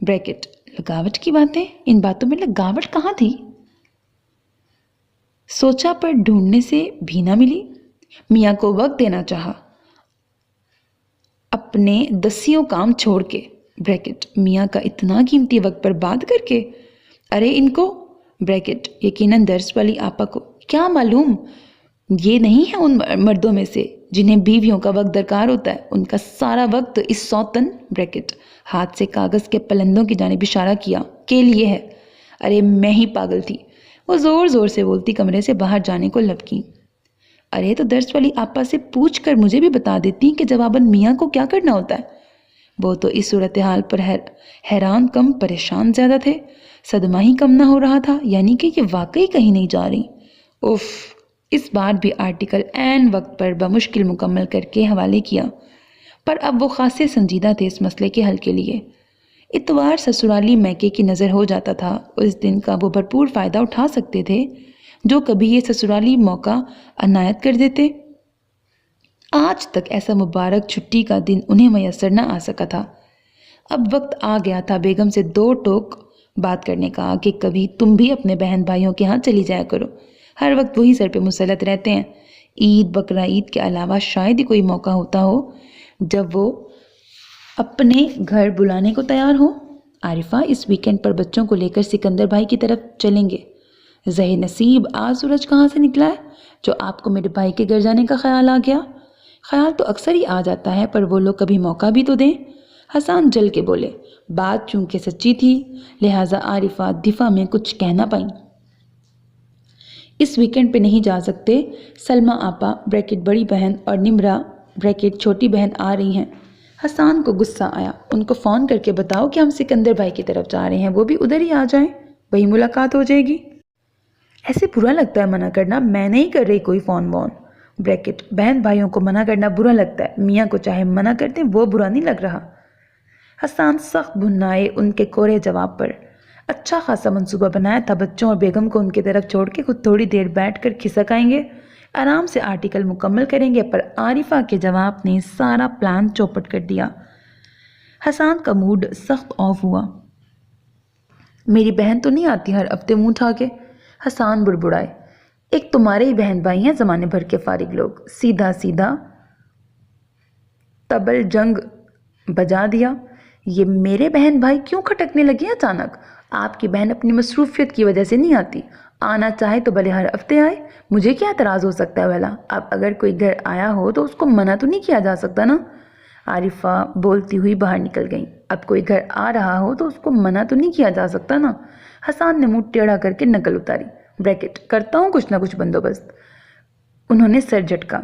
بریکٹ، لگاوٹ کی باتیں؟ ان باتوں میں لگاوٹ کہاں تھی؟ سوچا پر ڈھونڈنے سے بھی نہ ملی۔ میاں کو وقت دینا چاہا اپنے دسیوں کام چھوڑ کے۔ بریکٹ، میاں کا اتنا قیمتی وقت برباد کر کے؟ ارے ان کو، بریکٹ یقیناً درس والی آپا کو، کیا معلوم یہ نہیں ہے ان مردوں میں سے جنہیں بیویوں کا وقت درکار ہوتا ہے۔ ان کا سارا وقت اس سوتن، بریکٹ ہاتھ سے کاغذ کے پلندوں کی جانب اشارہ کیا، کے لیے ہے۔ ارے میں ہی پاگل تھی، وہ زور زور سے بولتی کمرے سے باہر جانے کو لپکی۔ ارے تو درس والی آپا سے پوچھ کر مجھے بھی بتا دیتی کہ جواباً میاں کو کیا کرنا ہوتا ہے۔ وہ تو اس صورتحال پر حیران کم پریشان زیادہ تھے۔ صدمہ ہی کم نہ ہو رہا تھا، یعنی کہ یہ واقعی کہیں نہیں جا رہی۔ اف، اس بار بھی آرٹیکل عین وقت پر بمشکل مکمل کر کے حوالے کیا، پر اب وہ خاصے سنجیدہ تھے اس مسئلے کے حل کے لیے۔ اتوار سسرالی میکے کی نظر ہو جاتا تھا، اس دن کا وہ بھرپور فائدہ اٹھا سکتے تھے جو کبھی یہ سسرالی موقع عنایت کر دیتے۔ آج تک ایسا مبارک چھٹی کا دن انہیں میسر نہ آ سکا تھا۔ اب وقت آ گیا تھا بیگم سے دو ٹوک بات کرنے کا کہ کبھی تم بھی اپنے بہن بھائیوں کے ہاں چلی جایا کرو، ہر وقت وہی سر پہ مسلط رہتے ہیں۔ عید بقرہ عید کے علاوہ شاید ہی کوئی موقع ہوتا ہو جب وہ اپنے گھر بلانے کو تیار ہو۔ عارفہ اس ویکنڈ پر بچوں کو لے کر سکندر بھائی کی طرف چلیں گے۔ زہر نصیب، آج سورج کہاں سے نکلا ہے جو آپ کو میرے بھائی کے گھر جانے کا خیال آ گیا؟ خیال تو اکثر ہی آ جاتا ہے، پر وہ لوگ کبھی موقع بھی تو دیں۔ حسان جل کے بولے۔ بات چونکہ سچی تھی لہٰذا عارفہ دفاع میں کچھ کہہ نہ پائیں۔ اس ویکنڈ پہ نہیں جا سکتے، سلمہ آپا بریکٹ بڑی بہن اور نمرہ بریکٹ چھوٹی بہن آ رہی ہیں۔ حسان کو غصہ آیا۔ ان کو فون کر کے بتاؤ کہ ہم سکندر بھائی کی طرف جا رہے ہیں، وہ بھی ادھر ہی آ جائیں، وہی ملاقات ہو جائے گی۔ ایسے برا لگتا ہے منع کرنا، میں نہیں کر رہی کوئی فون وون۔ بریکٹ، بہن بھائیوں کو منع کرنا برا لگتا ہے، میاں کو چاہے منع کر دیں وہ برا نہیں لگ رہا۔ حسان سخت بھنائے ان کے کورے جواب پر۔ اچھا خاصا منصوبہ بنایا تھا، بچوں اور بیگم کو ان کی طرف چھوڑ کے خود تھوڑی دیر بیٹھ کر کھسک آئیں گے، آرام سے آرٹیکل مکمل کریں گے، پر عارفہ کے جواب نے سارا پلان چوپٹ کر دیا۔ حسان کا موڈ سخت آف ہوا۔ میری بہن تو نہیں آتی ہر ہفتے منہ اٹھا کے؟ حسان بڑبڑائے۔ ایک تمہارے ہی بہن بھائی ہیں زمانے بھر کے فارغ لوگ، سیدھا سیدھا تبل جنگ بجا دیا۔ یہ میرے بہن بھائی کیوں کھٹکنے لگے اچانک؟ آپ کی بہن اپنی مصروفیت کی وجہ سے نہیں آتی، آنا چاہے تو بھلے ہر ہفتے آئے، مجھے کیا اعتراض ہو سکتا ہے بھلا؟ اب اگر کوئی گھر آیا ہو تو اس کو منع تو نہیں کیا جا سکتا نا؟ عارفہ بولتی ہوئی باہر نکل گئیں۔ اب کوئی گھر آ رہا ہو تو اس کو منع تو نہیں کیا جا سکتا نا؟ حسان نے منہ ٹیڑھا کر کے نقل اتاری۔ بریکٹ، کرتا ہوں کچھ نہ کچھ بندوبست۔ انہوں نے سر جھٹکا،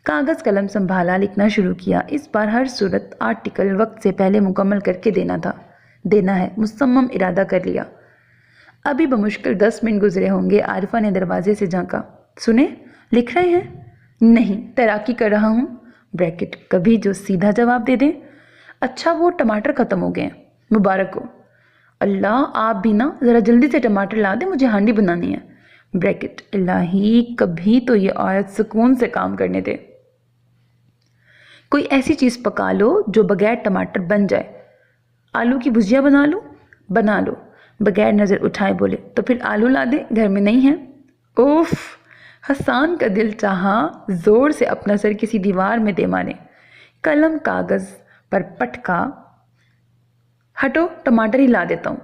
کاغذ قلم سنبھالا، لکھنا شروع کیا۔ اس بار ہر صورت آرٹیکل وقت سے پہلے مکمل کر کے دینا تھا۔ دینا ہے، مصمم ارادہ کر لیا۔ ابھی بمشکل 10 منٹ گزرے ہوں گے، عارفہ نے دروازے سے جھانکا۔ سنیں، لکھ رہے ہیں؟ نہیں، تیراکی کر رہا ہوں۔ بریکٹ، کبھی جو سیدھا جواب دے دیں۔ اچھا، وہ ٹماٹر ختم ہو گئے ہیں، مبارک ہو۔ اللہ، آپ بھی نا ذرا جلدی سے ٹماٹر لا دیں، مجھے ہانڈی بنانی ہے۔ بریکٹ، الہی، کبھی تو یہ عورت سکون سے کام کرنے دے۔ کوئی ایسی چیز پکا لو جو بغیر ٹماٹر بن جائے۔ آلو کی بھجیا بنا لو؟ بنا لو۔ بغیر نظر اٹھائے بولے، تو پھر آلو لا دیں، گھر میں نہیں ہیں۔ اوف! حسان کا دل چاہا زور سے اپنا سر کسی دیوار میں دے مارے۔ قلم کاغذ پر پٹکا۔ ہٹو، ٹماٹر ہی لا دیتا ہوں۔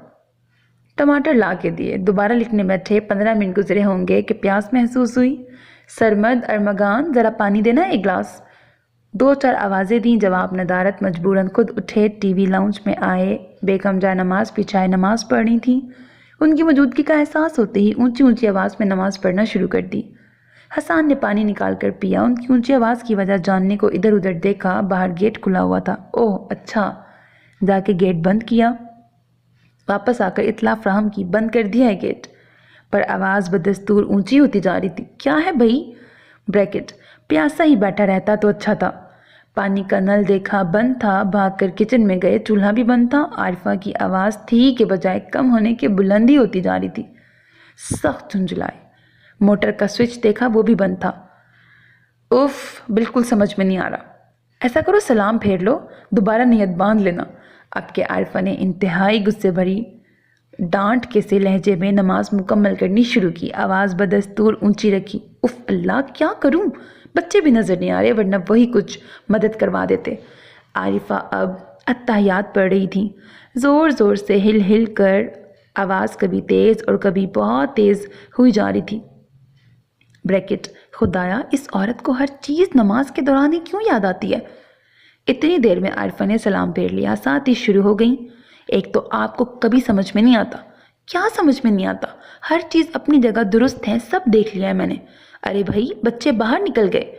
ٹماٹر لا کے دیے، دوبارہ لکھنے بیٹھے۔ 15 منٹ گزرے ہوں گے کہ پیاس محسوس ہوئی۔ سرمد، ارمغان، ذرا پانی دینا ایک گلاس۔ 2-4 آوازیں دیں، جواب ندارت۔ مجبوراً خود اٹھے، ٹی وی لاؤنج میں آئے۔ بیگم جائے نماز بچھائے نماز پڑھ رہی تھیں۔ ان کی موجودگی کا احساس ہوتے ہی اونچی اونچی آواز میں نماز پڑھنا شروع کر دی۔ حسان نے پانی نکال کر پیا۔ ان کی اونچی آواز کی وجہ جاننے کو ادھر ادھر دیکھا، باہر گیٹ کھلا ہوا تھا۔ اوہ اچھا، جا کے گیٹ بند کیا۔ واپس آ کر اطلاع فراہم کی، بند کر دیا ہے گیٹ، پر آواز بدستور اونچی ہوتی جا رہی تھی۔ کیا ہے بھئی؟ بریکٹ، پیاسا ہی بیٹھا رہتا تو اچھا تھا۔ پانی کا نل دیکھا، بند تھا۔ بھاگ کر کچن میں گئے، چولہا بھی بند تھا۔ عارفہ کی آواز تھی کہ بجائے کم ہونے کے بلندی ہوتی جا رہی تھی۔ سخت جھنجھلائے۔ موٹر کا سوئچ دیکھا، وہ بھی بند تھا۔ اف، بالکل سمجھ میں نہیں آ رہا۔ ایسا کرو، سلام پھیر لو، دوبارہ نیت باندھ لینا۔ اب کہ عارفہ نے انتہائی غصے بھری ڈانٹ کے سے لہجے میں نماز مکمل کرنی شروع کی، آواز بدستور اونچی رکھی۔ اف اللہ، کیا کروں؟ بچے بھی نظر نہیں آ رہے، ورنہ وہی کچھ مدد کروا دیتے۔ عارفہ اب اتحیات پڑھ رہی تھی، زور زور سے ہل ہل کر، آواز کبھی تیز اور کبھی بہت تیز ہوئی جا رہی تھی۔ بریکٹ، خدایا، اس عورت کو ہر چیز نماز کے دوران ہی کیوں یاد آتی ہے؟ اتنی دیر میں عارفہ نے سلام پھیر لیا، ساتھ ہی شروع ہو گئیں۔ ایک تو آپ کو کبھی سمجھ میں نہیں آتا۔ کیا سمجھ میں نہیں آتا؟ ہر چیز اپنی جگہ درست ہے، سب دیکھ لیا ہے میں نے۔ ارے بھائی، بچے باہر نکل گئے۔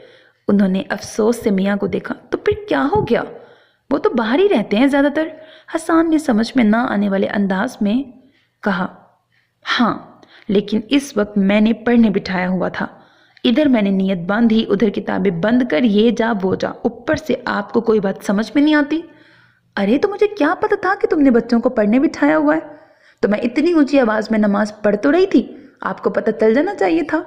انہوں نے افسوس سے میاں کو دیکھا۔ تو پھر کیا ہو گیا؟ وہ تو باہر ہی رہتے ہیں زیادہ تر، حسان نے سمجھ میں نہ آنے والے انداز میں کہا۔ ہاں، لیکن اس وقت میں نے پڑھنے بٹھایا ہوا تھا۔ ادھر میں نے نیت باندھی، ادھر کتابیں بند کر، یہ جا وہ جا، اوپر سے آپ کو کوئی بات سمجھ میں نہیں آتی۔ ارے تو مجھے کیا پتا تھا کہ تم نے بچوں کو پڑھنے بٹھایا ہوا ہے؟ تو میں اتنی اونچی آواز میں نماز پڑھ تو رہی تھی، آپ کو پتہ چل جانا چاہیے تھا۔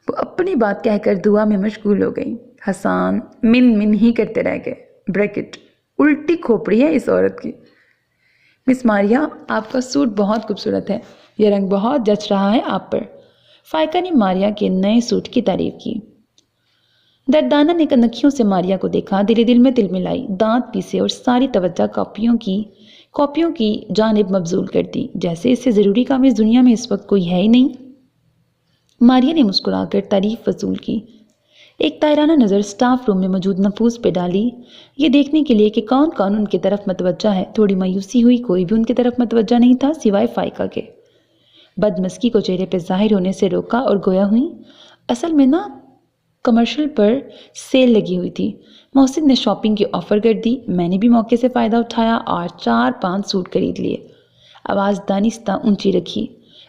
وہ اپنی بات کہہ کر دعا میں مشغول ہو گئی۔ حسان من من ہی کرتے رہ گئے۔ بریکٹ، الٹی کھوپڑی ہے اس عورت کی۔ مس ماریا، آپ کا سوٹ بہت خوبصورت ہے، یہ رنگ بہت جچ رہا ہے آپ پر۔ فائقہ نے ماریا کے نئے سوٹ کی تعریف کی۔ دردانہ نے کنکھیوں سے ماریا کو دیکھا، دل میں دل ملائی، دانت پیسے اور ساری توجہ کاپیوں کی جانب مبذول کر دی، جیسے اس سے ضروری کام اس دنیا میں اس وقت کوئی ہے ہی نہیں۔ ماریا نے مسکرا کر تعریف وصول کی، ایک طائرانہ نظر سٹاف روم میں موجود نفوس پہ ڈالی، یہ دیکھنے کے لیے کہ کون کون ان کی طرف متوجہ ہے۔ تھوڑی مایوسی ہوئی، کوئی بھی ان کی طرف متوجہ نہیں تھا سوائے فائقہ کے۔ بدمزگی کو چہرے پہ ظاہر ہونے سے روکا اور گویا ہوئی، اصل میں نا کمرشل پر سیل لگی ہوئی تھی، محسن نے شاپنگ کی آفر کر دی، میں نے بھی موقع سے فائدہ اٹھایا اور 4-5 سوٹ خرید لیے۔ آواز دانستہ اونچی رکھی،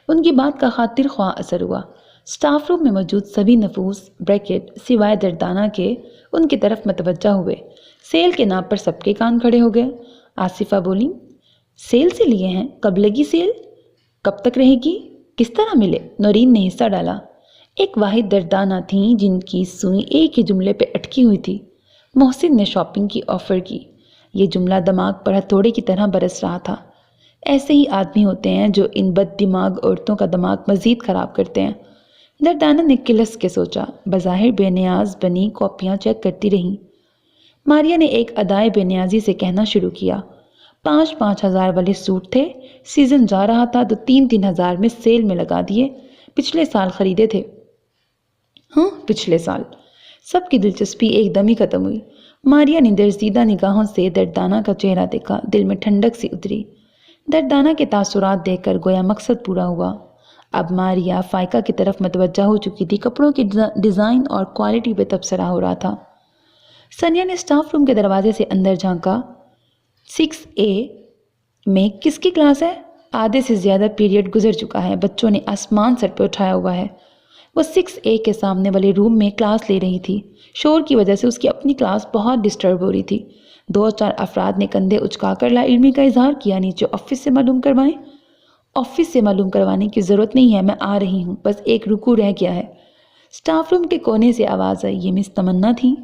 ان کی بات کا خاطر خواہ اثر ہوا۔ سٹاف روم میں موجود سبھی نفوس بریکٹ سوائے دردانہ کے ان کی طرف متوجہ ہوئے۔ سیل کے نام پر سب کے کان کھڑے ہو گئے۔ آصفہ بولی، سیل سے لیے ہیں؟ کب لگی سیل؟ کب تک رہے گی؟ کس طرح ملے؟ نورین نے حصہ ڈالا۔ ایک واحد دردانہ تھیں جن کی سوئی ایک ہی جملے پہ اٹکی ہوئی تھی، محسن نے شاپنگ کی آفر کی۔ یہ جملہ دماغ پر ہتھوڑے کی طرح برس رہا تھا۔ ایسے ہی آدمی ہوتے ہیں جو ان بد دماغ عورتوں کا دماغ مزید خراب کرتے ہیں۔ دردانہ نے کلس کے سوچا، بظاہر بے نیاز بنی کاپیاں چیک کرتی رہیں۔ ماریا نے ایک ادائے بے نیازی سے کہنا شروع کیا، 5-5 ہزار والے سوٹ تھے، سیزن جا رہا تھا تو 3-3 ہزار میں سیل میں لگا دیے، پچھلے سال خریدے تھے۔ ہاں، پچھلے سال۔ سب کی دلچسپی ایک دم ہی ختم ہوئی۔ ماریا نے درزیدہ نگاہوں سے دردانہ کا چہرہ دیکھا، دل میں ٹھنڈک سی اتری۔ دردانہ کے تاثرات دیکھ کر گویا مقصد پورا ہوا۔ اب ماریا فائقہ کی طرف متوجہ ہو چکی تھی، کپڑوں کی ڈیزائن اور کوالٹی پہ تبصرہ ہو رہا تھا۔ سنیا نے سٹاف روم کے دروازے سے اندر جھانکا، 6A میں کس کی کلاس ہے؟ آدھے سے زیادہ پیریڈ گزر چکا ہے، بچوں نے آسمان سر پہ اٹھایا ہوا ہے۔ وہ 6A کے سامنے والے روم میں کلاس لے رہی تھی۔ شور کی وجہ سے اس کی اپنی کلاس بہت ڈسٹرب ہو رہی تھی۔ 2-4 افراد نے کندھے اچکا کر لا علمی کا اظہار کیا۔ نیچے آفس سے معلوم کروائیں؟ آفس سے معلوم کروانے کی ضرورت نہیں ہے، میں آ رہی ہوں، بس ایک رکوع رہ گیا ہے۔ سٹاف روم کے کونے سے آواز آئی۔ یہ مس تمنا تھی،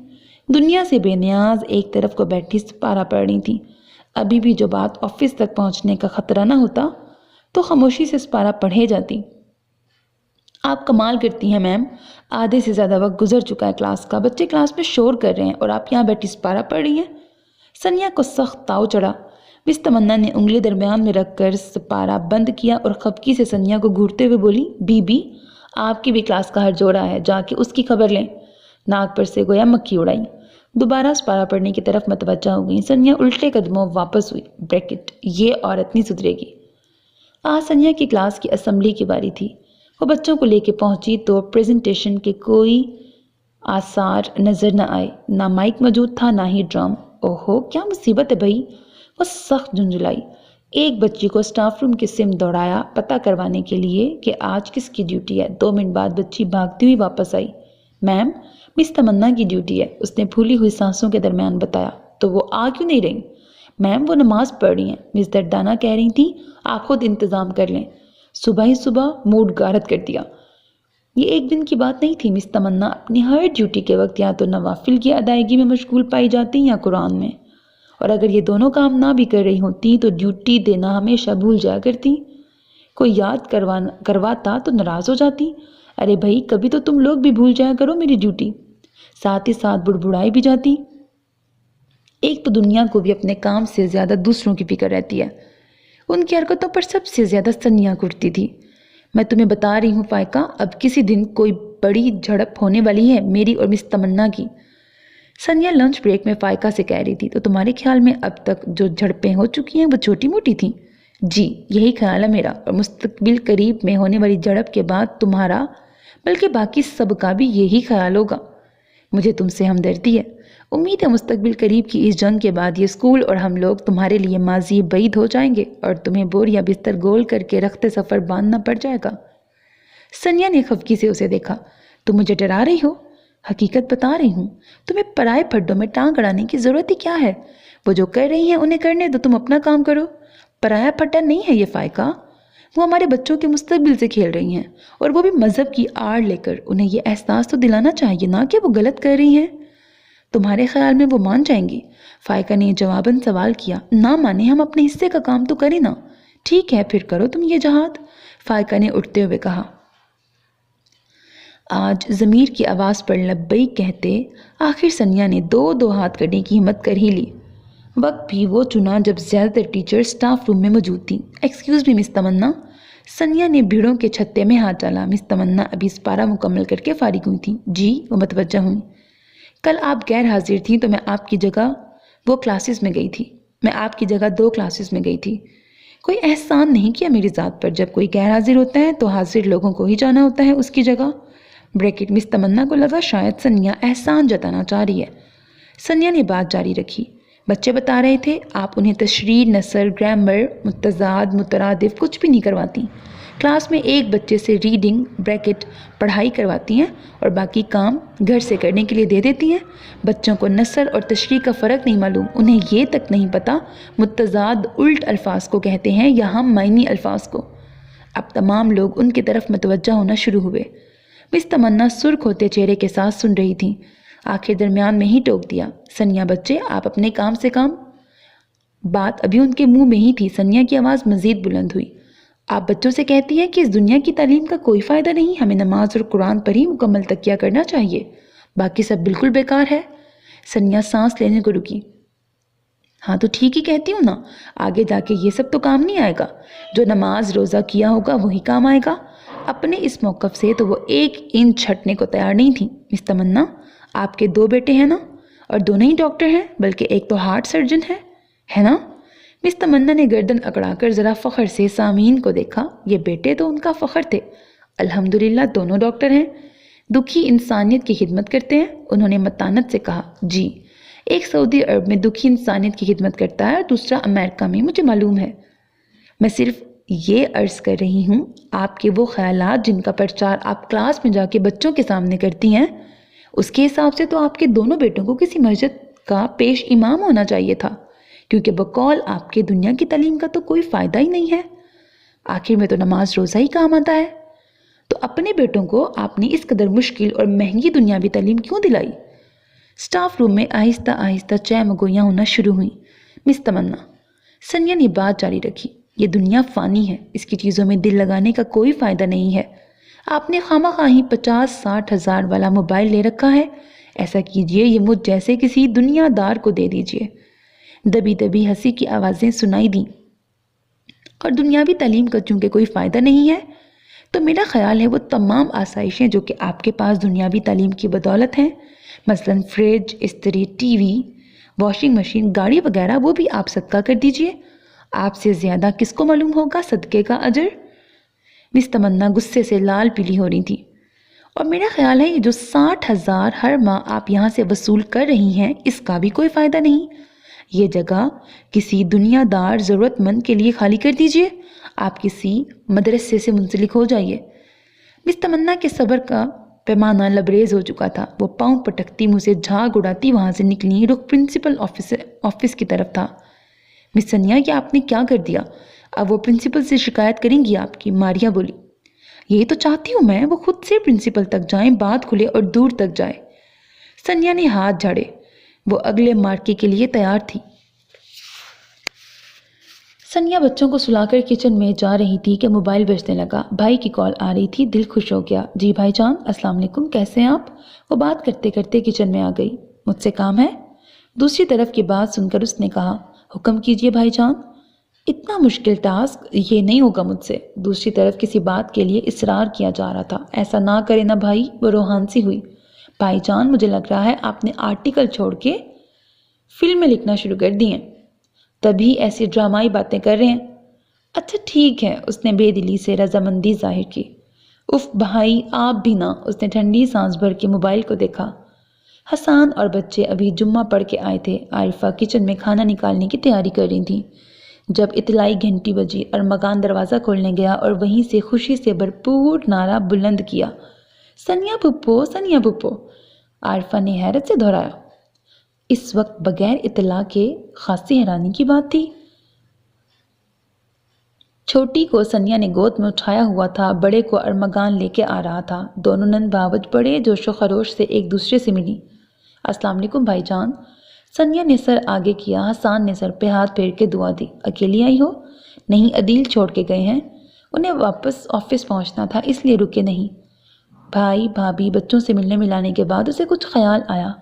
دنیا سے بے نیاز ایک طرف کو بیٹھی سپارہ پڑھ رہی تھی۔ ابھی بھی جو بات آفس تک پہنچنے کا خطرہ نہ ہوتا تو خاموشی سے سپارہ پڑھے جاتی۔ آپ کمال کرتی ہیں میم، آدھے سے زیادہ وقت گزر چکا ہے کلاس کا، بچے کلاس میں شور کر رہے ہیں اور آپ یہاں بیٹھی سپارہ پڑھ رہی ہیں۔ سنیا کو سخت تاؤ چڑھا۔ مس تمنا نے انگلی درمیان میں رکھ کر سپارہ بند کیا اور خفگی سے سنیا کو گھورتے ہوئے بولی، بی بی آپ کی بھی کلاس کا حرج ہو رہا ہے، جا کے اس کی خبر لیں۔ ناک پر سے گویا مکھی اڑائی۔ دوبارہ سپارہ پڑھنے کی طرف متوجہ ہو گئی۔ سنیا الٹے قدموں واپس ہوئی۔ بریکٹ، یہ عورت نہیں سدھرے گی۔ آج سنیا کی کلاس کی اسمبلی کی باری تھی۔ وہ بچوں کو لے کے پہنچی تو پریزنٹیشن کے کوئی آثار نظر نہ آئے، نہ مائک موجود تھا نہ ہی ڈرام۔ اوہو کیا مصیبت ہے بھائی، وہ سخت جھنجھلائی۔ ایک بچی کو سٹاف روم کی سمت دوڑایا پتہ کروانے کے لیے کہ آج کس کی ڈیوٹی ہے۔ 2 منٹ بعد بچی بھاگتی ہوئی واپس آئی۔ میم مس تمنا کی ڈیوٹی ہے، اس نے پھولی ہوئی سانسوں کے درمیان بتایا۔ تو وہ آ کیوں نہیں رہی؟ میم وہ نماز پڑھ رہی ہیں، مس دردانہ کہہ رہی تھی، آپ خود انتظام کر لیں۔ صبح ہی صبح موڈ غارت کر دیا۔ یہ ایک دن کی بات نہیں تھی۔ مس تمنا اپنی ہر ڈیوٹی کے وقت یا تو نوافل کی ادائیگی میں مشغول پائی جاتی یا قرآن میں، اور اگر یہ دونوں کام نہ بھی کر رہی ہوتی تو ڈیوٹی دینا ہمیشہ بھول جایا کرتی۔ کوئی یاد کرواتا تو ناراض ہو جاتی، ارے بھائی کبھی تو تم لوگ بھی بھول جایا کرو میری ڈیوٹی۔ ساتھ ہی ساتھ بڑبڑائی بھی جاتی۔ ایک تو دنیا کو بھی اپنے کام سے زیادہ دوسروں کی فکر رہتی ہے۔ ان کی حرکتوں پر سب سے زیادہ سنیا کرتی تھی۔ میں تمہیں بتا رہی ہوں فائقہ، اب کسی دن کوئی بڑی جھڑپ ہونے والی ہے میری اور مس تمنا کی۔ سنیا لنچ بریک میں فائقہ سے کہہ رہی تھی، تو تمہارے خیال میں اب تک جو جھڑپیں ہو چکی ہیں وہ چھوٹی موٹی تھیں؟ جی یہی خیال ہے میرا، اور مستقبل قریب میں ہونے والی جھڑپ کے بعد تمہارا بلکہ باقی سب کا بھی یہی خیال ہوگا۔ مجھے تم سے ہمدردی ہے۔ امید ہے مستقبل قریب کی اس جنگ کے بعد یہ اسکول اور ہم لوگ تمہارے لیے ماضی بعید ہو جائیں گے اور تمہیں بور یا بستر گول کر کے رخت سفر باندھنا پڑ جائے گا۔ سنیا نے خفگی سے اسے دیکھا۔ تم مجھے ڈرا رہی ہو؟ حقیقت بتا رہی ہوں، تمہیں پرائے پھڈوں میں ٹانگ اڑانے کی ضرورت ہی کیا ہے؟ وہ جو کر رہی ہیں انہیں کرنے دو، تم اپنا کام کرو۔ پرایا پھڈا نہیں ہے یہ فائقہ، وہ ہمارے بچوں کے مستقبل سے کھیل رہی ہیں، اور وہ بھی مذہب کی آڑ لے کر۔ انہیں یہ احساس تو دلانا چاہیے نا کہ وہ غلط کر رہی ہیں۔ تمہارے خیال میں وہ مان جائیں گی؟ فائقہ نے جواباً سوال کیا۔ نہ مانے، ہم اپنے حصے کا کام تو کریں نا۔ ٹھیک ہے پھر کرو تم یہ جہاد، فائقہ نے اٹھتے ہوئے کہا۔ آج ضمیر کی آواز پر لبیک کہتے آخر سنیا نے دو ہاتھ کرنے کی ہمت کر ہی لی۔ وقت بھی وہ چنا جب زیادہ تر ٹیچر سٹاف روم میں موجود تھیں۔ ایکسکیوز می مس تمنا، سنیا نے بھیڑوں کے چھتے میں ہاتھ ڈالا۔ مس تمنا ابھی سپارہ مکمل کر کے فارغ ہوئی تھیں۔ جی، وہ متوجہ ہوئی۔ کل آپ غیر حاضر تھیں تو میں آپ کی جگہ وہ کلاسز میں گئی تھی، میں آپ کی جگہ 2 کلاسز میں گئی تھی۔ کوئی احسان نہیں کیا میری ذات پر، جب کوئی غیر حاضر ہوتا ہے تو حاضر لوگوں کو ہی جانا ہوتا ہے اس کی جگہ۔ بریکٹ، مس تمنا کو لگا شاید سنیا احسان جتانا چاہ رہی ہے۔ سنیا نے بات جاری رکھی۔ بچے بتا رہے تھے آپ انہیں تشریح، نثر، گرامر، متضاد، مترادف کچھ بھی نہیں کرواتی۔ کلاس میں ایک بچے سے ریڈنگ بریکٹ پڑھائی کرواتی ہیں اور باقی کام گھر سے کرنے کے لیے دے دیتی ہیں۔ بچوں کو نثر اور تشریح کا فرق نہیں معلوم، انہیں یہ تک نہیں پتہ متضاد الٹ الفاظ کو کہتے ہیں یا ہم معنی الفاظ کو۔ اب تمام لوگ ان کی طرف متوجہ ہونا شروع ہوئے۔ مس تمنا سرخ ہوتے چہرے کے ساتھ سن رہی تھیں۔ آخر درمیان میں ہی ٹوک دیا، سنیا بچے آپ اپنے کام سے کام۔ بات ابھی ان کے منہ میں ہی تھی، سنیا کی آواز مزید بلند ہوئی۔ آپ بچوں سے کہتی ہیں کہ اس دنیا کی تعلیم کا کوئی فائدہ نہیں، ہمیں نماز اور قرآن پر ہی مکمل تکیہ کرنا چاہیے، باقی سب بالکل بیکار ہے۔ سنیا سانس لینے کو رکی۔ ہاں تو ٹھیک ہی کہتی ہوں نا، آگے جا کے یہ سب تو کام نہیں آئے گا، جو نماز روزہ کیا ہوگا وہی کام آئے گا۔ اپنے اس موقف سے تو وہ 1 انچ چھٹنے کو تیار نہیں تھی۔ مس تمنا، آپ کے 2 بیٹے ہیں نا، اور دونوں ہی ڈاکٹر ہیں، بلکہ ایک تو ہارٹ سرجن ہے نا؟ مس تمنا نے گردن اکڑا کر ذرا فخر سے سامعین کو دیکھا۔ یہ بیٹے تو ان کا فخر تھے، الحمدللہ دونوں ڈاکٹر ہیں، دکھی انسانیت کی خدمت کرتے ہیں۔ انہوں نے متانت سے کہا۔ جی، ایک سعودی عرب میں دکھی انسانیت کی خدمت کرتا ہے اور دوسرا امریکہ میں، مجھے معلوم ہے۔ میں صرف یہ عرض کر رہی ہوں آپ کے وہ خیالات جن کا پرچار آپ کلاس میں جا کے بچوں کے سامنے کرتی ہیں، اس کے حساب سے تو آپ کے دونوں بیٹوں کو کسی مسجد کا پیش امام ہونا چاہیے تھا، کیونکہ بقول آپ کے دنیا کی تعلیم کا تو کوئی فائدہ ہی نہیں ہے، آخر میں تو نماز روزہ ہی کام آتا ہے۔ تو اپنے بیٹوں کو آپ نے اس قدر مشکل اور مہنگی دنیاوی تعلیم کیوں دلائی؟ سٹاف روم میں آہستہ آہستہ چہ مگویاں ہونا شروع ہوئیں۔ مس تمنا، سنیا نے بات جاری رکھی، یہ دنیا فانی ہے، اس کی چیزوں میں دل لگانے کا کوئی فائدہ نہیں ہے۔ آپ نے خواہ ہی 50-60 ہزار والا موبائل لے رکھا ہے، ایسا کیجئے یہ مجھ جیسے کسی دنیا دار کو دے دیجئے۔ دبی دبی ہنسی کی آوازیں سنائی دیں۔ اور دنیاوی تعلیم کا چونکہ کوئی فائدہ نہیں ہے تو میرا خیال ہے وہ تمام آسائشیں جو کہ آپ کے پاس دنیاوی تعلیم کی بدولت ہیں، مثلا فریج، استری، ٹی وی، واشنگ مشین، گاڑی وغیرہ، وہ بھی آپ صدقہ کر دیجئے۔ آپ سے زیادہ کس کو معلوم ہوگا صدقے کا اجر؟ مس تمنا غصے سے لال پیلی ہو رہی تھی۔ اور میرا خیال ہے یہ جو 60 ہزار ہر ماہ آپ یہاں سے وصول کر رہی ہیں، اس کا بھی کوئی فائدہ نہیں۔ یہ جگہ کسی دنیا دار ضرورت مند کے لیے خالی کر دیجئے، آپ کسی مدرسے سے منسلک ہو جائیے۔ مس تمنا کے صبر کا پیمانہ لبریز ہو چکا تھا۔ وہ پاؤں پٹکتی، منہ سے جھاگ اڑاتی وہاں سے نکلی، رخ پرنسپل آفس کی طرف تھا۔ مس سنیا، یہ آپ نے کیا کر دیا؟ اب وہ پرنسپل سے شکایت کریں گی آپ کی، ماریا بولی۔ یہی تو چاہتی ہوں میں، وہ خود سے پرنسپل تک جائیں، بات کھلے اور دور تک جائے۔ سنیا نے ہاتھ جھاڑے، وہ اگلے مارکے کے لیے تیار تھی۔ سنیا بچوں کو سلا کر کچن میں جا رہی تھی کہ موبائل بجنے لگا۔ بھائی کی کال آ رہی تھی، دل خوش ہو گیا۔ جی بھائی جان، السلام علیکم، کیسے ہیں آپ؟ وہ بات کرتے کرتے کچن میں آ گئی۔ مجھ سے کام ہے؟ دوسری طرف کی بات سن کر اس نے کہا، حکم کیجئے بھائی جان۔ اتنا مشکل ٹاسک یہ نہیں ہوگا مجھ سے۔ دوسری طرف کسی بات کے لیے اصرار کیا جا رہا تھا۔ ایسا نہ کرے نا بھائی، وہ روحان سی ہوئی۔ بھائی جان، مجھے لگ رہا ہے آپ نے آرٹیکل چھوڑ کے فلمیں لکھنا شروع کر دی ہیں، تبھی ایسی ڈرامائی باتیں کر رہے ہیں۔ اچھا ٹھیک ہے، اس نے بے دلی سے رضامندی ظاہر کی۔ اف بھائی آپ بھی نہ، اس نے ٹھنڈی سانس بھر کے موبائل کو دیکھا۔ حسان اور بچے ابھی جمعہ پڑھ کے آئے تھے۔ عارفہ کچن میں کھانا نکالنے کی تیاری کر رہی تھی جب اطلاعی گھنٹی بجی۔ ارمغان دروازہ کھولنے گیا اور وہیں سے خوشی سے بھرپور نعرہ بلند کیا، سنیا پھپھو، سنیا پھپھو۔ عارفہ نے حیرت سے دہرایا۔ اس وقت بغیر اطلاع کے خاصی حیرانی کی بات تھی۔ چھوٹی کو سنیا نے گود میں اٹھایا ہوا تھا، بڑے کو ارمغان لے کے آ رہا تھا۔ دونوں نند بھاوج بڑے جوش و خروش سے ایک دوسرے سے ملی۔ السلام علیکم بھائی جان۔ سنیا نے سر آگے کیا، حسان نے سر پہ ہاتھ پھیر کے دعا دی۔ اکیلی آئی ہو؟ نہیں، عدیل چھوڑ کے گئے ہیں، انہیں واپس آفس پہنچنا تھا اس لیے رکے نہیں۔ بھائی بھابھی بچوں سے ملنے ملانے کے بعد اسے کچھ خیال آیا،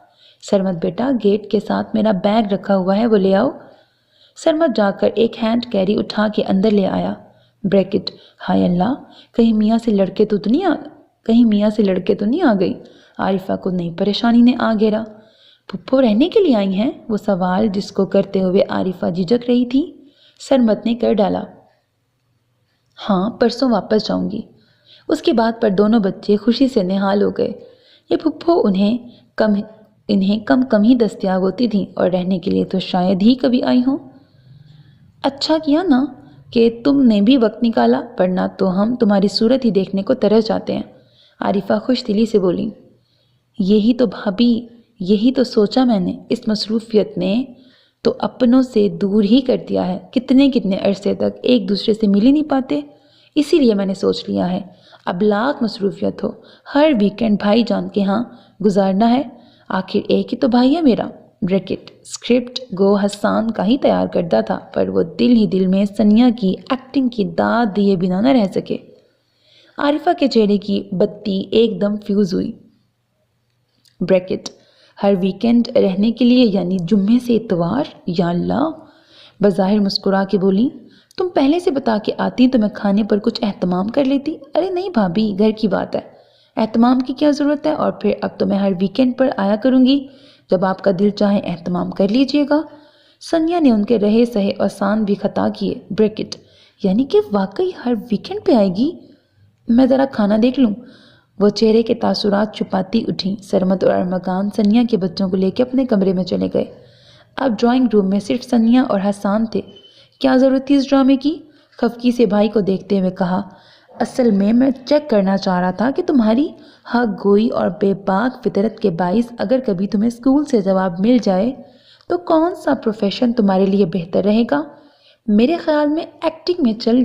سرمت بیٹا گیٹ کے ساتھ میرا بیگ رکھا ہوا ہے، وہ لے آؤ۔ سرمت جا کر ایک ہینڈ کیری اٹھا کے اندر لے آیا۔ بریکٹ، ہائے اللہ، کہیں میاں سے لڑکے تو نہیں آ گئی؟ عارفہ کو نئی پریشانی نے آ گھیرا۔ پھپھو رہنے کے لیے آئی ہیں؟ وہ سوال جس کو کرتے ہوئے عارفہ جھجک رہی تھی، سرمت نے کر ڈالا۔ ہاں، پرسوں واپس جاؤں گی۔ اس کی بات پر دونوں بچے خوشی سے نہال ہو گئے۔ یہ پھپھو انہیں کم ہی دستیاب ہوتی تھیں اور رہنے کے لیے تو شاید ہی کبھی آئی ہوں۔ اچھا کیا نا کہ تم نے بھی وقت نکالا، ورنہ تو ہم تمہاری صورت ہی دیکھنے کو ترس جاتے ہیں۔ عارفہ خوش دلی سے بولی۔ یہی تو بھابھی، یہی تو سوچا میں نے، اس مصروفیت نے تو اپنوں سے دور ہی کر دیا ہے، کتنے عرصے تک ایک دوسرے سے مل ہی نہیں پاتے۔ اسی لیے میں نے سوچ لیا ہے اب لاکھ مصروفیت ہو، ہر ویکینڈ بھائی جان کے ہاں گزارنا ہے، آخر ایک ہی تو بھائی ہے میرا۔ بریکٹ، اسکرپٹ گو حسان کا ہی تیار کردہ تھا، پر وہ دل ہی دل میں سنیا کی ایکٹنگ کی داد دیے بنا نہ رہ سکے۔ عارفہ کے چہرے کی بتی ایک دم فیوز ہوئی۔ بریکٹ، ہر ویکینڈ رہنے کے لیے یعنی جمعے سے اتوار؟ یا اللہ! بظاہر مسکرا کے بولی، تم پہلے سے بتا کے آتی تو میں کھانے پر کچھ اہتمام کر لیتی۔ ارے نہیں بھابھی، گھر کی بات ہے، اہتمام کی کیا ضرورت ہے، اور پھر اب تو میں ہر ویکینڈ پر آیا کروں گی، جب آپ کا دل چاہے اہتمام کر لیجئے گا۔ سنیا نے ان کے رہے سہے احسان بھی خطا کیے۔ بریکٹ، یعنی کہ واقعی ہر ویکینڈ پہ آئے گی؟ میں ذرا کھانا دیکھ لوں۔ وہ چہرے کے تاثرات چھپاتی اٹھیں۔ سرمت اور ارمغان سنیا کے بچوں کو لے کے اپنے کمرے میں چلے گئے۔ اب ڈرائنگ روم میں صرف سنیا اور حسان تھے۔ کیا ضرورت تھی اس ڈرامے کی؟ خفگی سے بھائی کو دیکھتے ہوئے کہا، اصل میں چیک کرنا چاہ رہا تھا کہ تمہاری حق گوئی اور بے باک فطرت کے باعث اگر کبھی تمہیں اسکول سے جواب مل جائے تو کون سا پروفیشن تمہارے لیے بہتر رہے گا۔ میرے خیال میں ایکٹنگ میں چل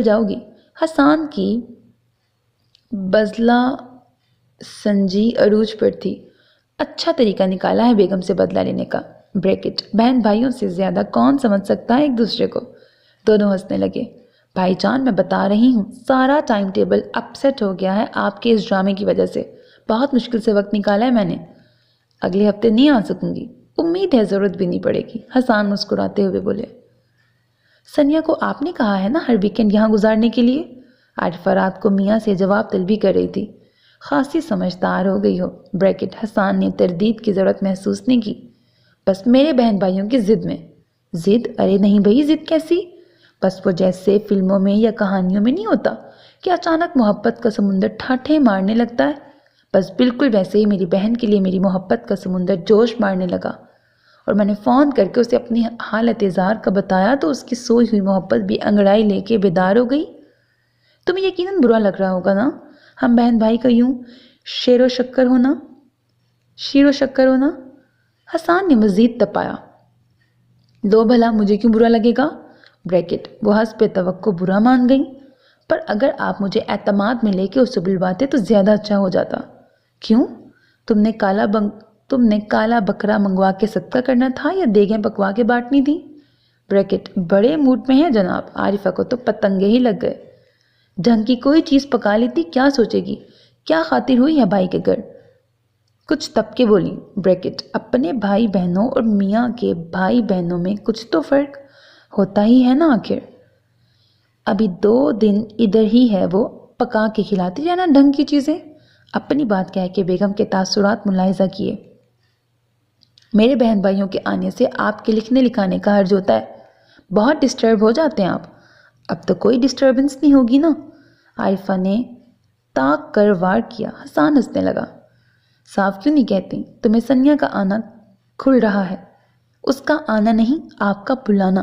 جاؤ گی۔ حسان کی بزلہ سنجی عروج پر تھی۔ اچھا طریقہ نکالا ہے بیگم سے بدلہ لینے کا۔ بریکٹ، بہن بھائیوں سے زیادہ کون سمجھ سکتا ہے ایک دوسرے کو؟ دونوں ہنسنے لگے۔ بھائی جان، میں بتا رہی ہوں، سارا ٹائم ٹیبل اپسیٹ ہو گیا ہے آپ کے اس ڈرامے کی وجہ سے۔ بہت مشکل سے وقت نکالا ہے میں نے۔ اگلے ہفتے نہیں آ سکوں گی۔ امید ہے ضرورت بھی نہیں پڑے گی، حسان مسکراتے ہوئے بولے۔ سنیا کو آپ نے کہا ہے نا ہر ویکنڈ یہاں گزارنے کے لیے؟ عارفہ رات کو میاں سے جواب طلبی کر رہی تھی۔ خاصی سمجھدار ہو گئی ہو۔ بریکٹ، حسان نے تردید کی ضرورت محسوس نہیں کی۔ بس میرے بہن بھائیوں کی ضد میں۔ ضد؟ ارے نہیں بھائی، ضد کیسی؟ بس وہ جیسے فلموں میں یا کہانیوں میں نہیں ہوتا کہ اچانک محبت کا سمندر ٹھاٹھے مارنے لگتا ہے، بس بالکل ویسے ہی میری بہن کے لیے میری محبت کا سمندر جوش مارنے لگا، اور میں نے فون کر کے اسے اپنی حالت اظہار کا بتایا تو اس کی سوئی ہوئی محبت بھی انگڑائی لے کے بیدار ہو گئی۔ تمہیں یقیناً برا لگ رہا ہوگا نا ہم بہن بھائی کا یوں شیر و شکر ہونا۔ حسان نے مزید تپایا۔ دو بھلا مجھے کیوں برا لگے گا؟ بریکٹ، وہ حسب توقع برا مان گئی، پر اگر آپ مجھے اعتماد میں لے کے اسے بلواتے تو زیادہ اچھا ہو جاتا۔ کیوں؟ تم نے کالا بکرا منگوا کے صدقہ کرنا تھا یا دیگیں پکوا کے بانٹنی تھی؟ بریکٹ، بڑے موڈ میں ہیں جناب، عارفہ کو تو پتنگے ہی لگ گئے۔ ڈھنگ کی کوئی چیز پکا لیتی، کیا سوچے گی؟ کیا خاطر ہوئی ہے بھائی کے گھر؟ کچھ تب کے بولی۔ بریکٹ، اپنے بھائی بہنوں اور میاں کے بھائی بہنوں میں کچھ تو فرق ہوتا ہی ہے نا آخر۔ ابھی 2 دن ادھر ہی ہے، وہ پکا کے کھلاتی رہنا ڈھنگ کی چیزیں۔ اپنی بات کہہ کے بیگم کے تاثرات ملاحظہ کیے۔ میرے بہن بھائیوں کے آنے سے آپ کے لکھنے لکھانے کا حرج ہوتا ہے، بہت ڈسٹرب ہو جاتے ہیں آپ۔ اب تو کوئی ڈسٹربنس نہیں ہوگی نا؟ عارفہ نے طاق کر وار کیا۔ حسان ہنسنے لگا۔ صاف کیوں نہیں کہتی؟ تمہیں سنیا کا آنا کھل رہا ہے۔ اس کا آنا نہیں، آپ کا بلانا۔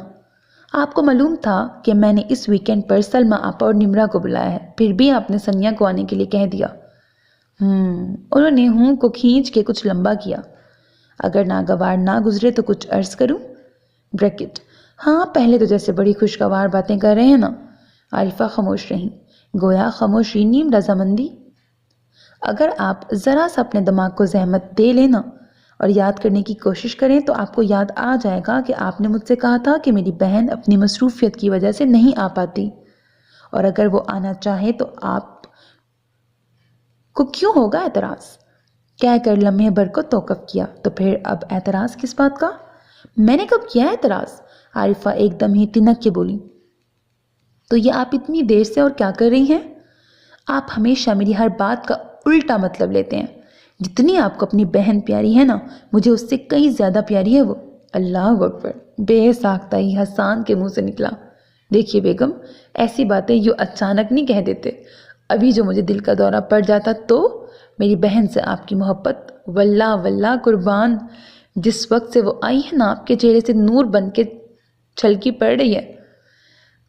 آپ کو معلوم تھا کہ میں نے اس ویکنڈ پر سلمہ آپا اور نمرا کو بلایا ہے، پھر بھی آپ نے سنیا کو آنے کے لیے کہہ دیا۔ انہوں نے ہوں کو کھینچ کے کچھ لمبا کیا۔ اگر ناگوار نہ گزرے تو کچھ عرض کروں؟ بریکٹ، ہاں پہلے تو جیسے بڑی خوشگوار باتیں کر رہے ہیں نا۔ عارفہ خاموش رہیں، گویا خاموشی نیم رضامندی۔ اگر آپ ذرا سا اپنے دماغ کو زحمت دے لینا اور یاد کرنے کی کوشش کریں تو آپ کو یاد آ جائے گا کہ آپ نے مجھ سے کہا تھا کہ میری بہن اپنی مصروفیت کی وجہ سے نہیں آ پاتی، اور اگر وہ آنا چاہے تو آپ کو کیوں ہوگا اعتراض؟ کہہ کر لمحے بھر کو توقف کیا۔ تو پھر اب اعتراض کس بات کا؟ میں نے کب کیا اعتراض؟ عارفہ ایک دم ہی تنک کے بولی۔ تو یہ آپ اتنی دیر سے اور کیا کر رہی ہیں؟ آپ ہمیشہ میری ہر بات کا الٹا مطلب لیتے ہیں۔ جتنی آپ کو اپنی بہن پیاری ہے نا، مجھے اس سے کئی زیادہ پیاری ہے وہ۔ اللہ اکبر، بے ساختہ ہی حسان کے منہ سے نکلا۔ دیکھیے بیگم، ایسی باتیں یوں اچانک نہیں کہہ دیتے۔ ابھی جو مجھے دل کا دورہ پڑ جاتا تو میری بہن سے آپ کی محبت، واللہ واللہ قربان، جس وقت سے وہ آئی ہے نا آپ کے چہرے سے نور بن کے چھلکی پڑ رہی ہے۔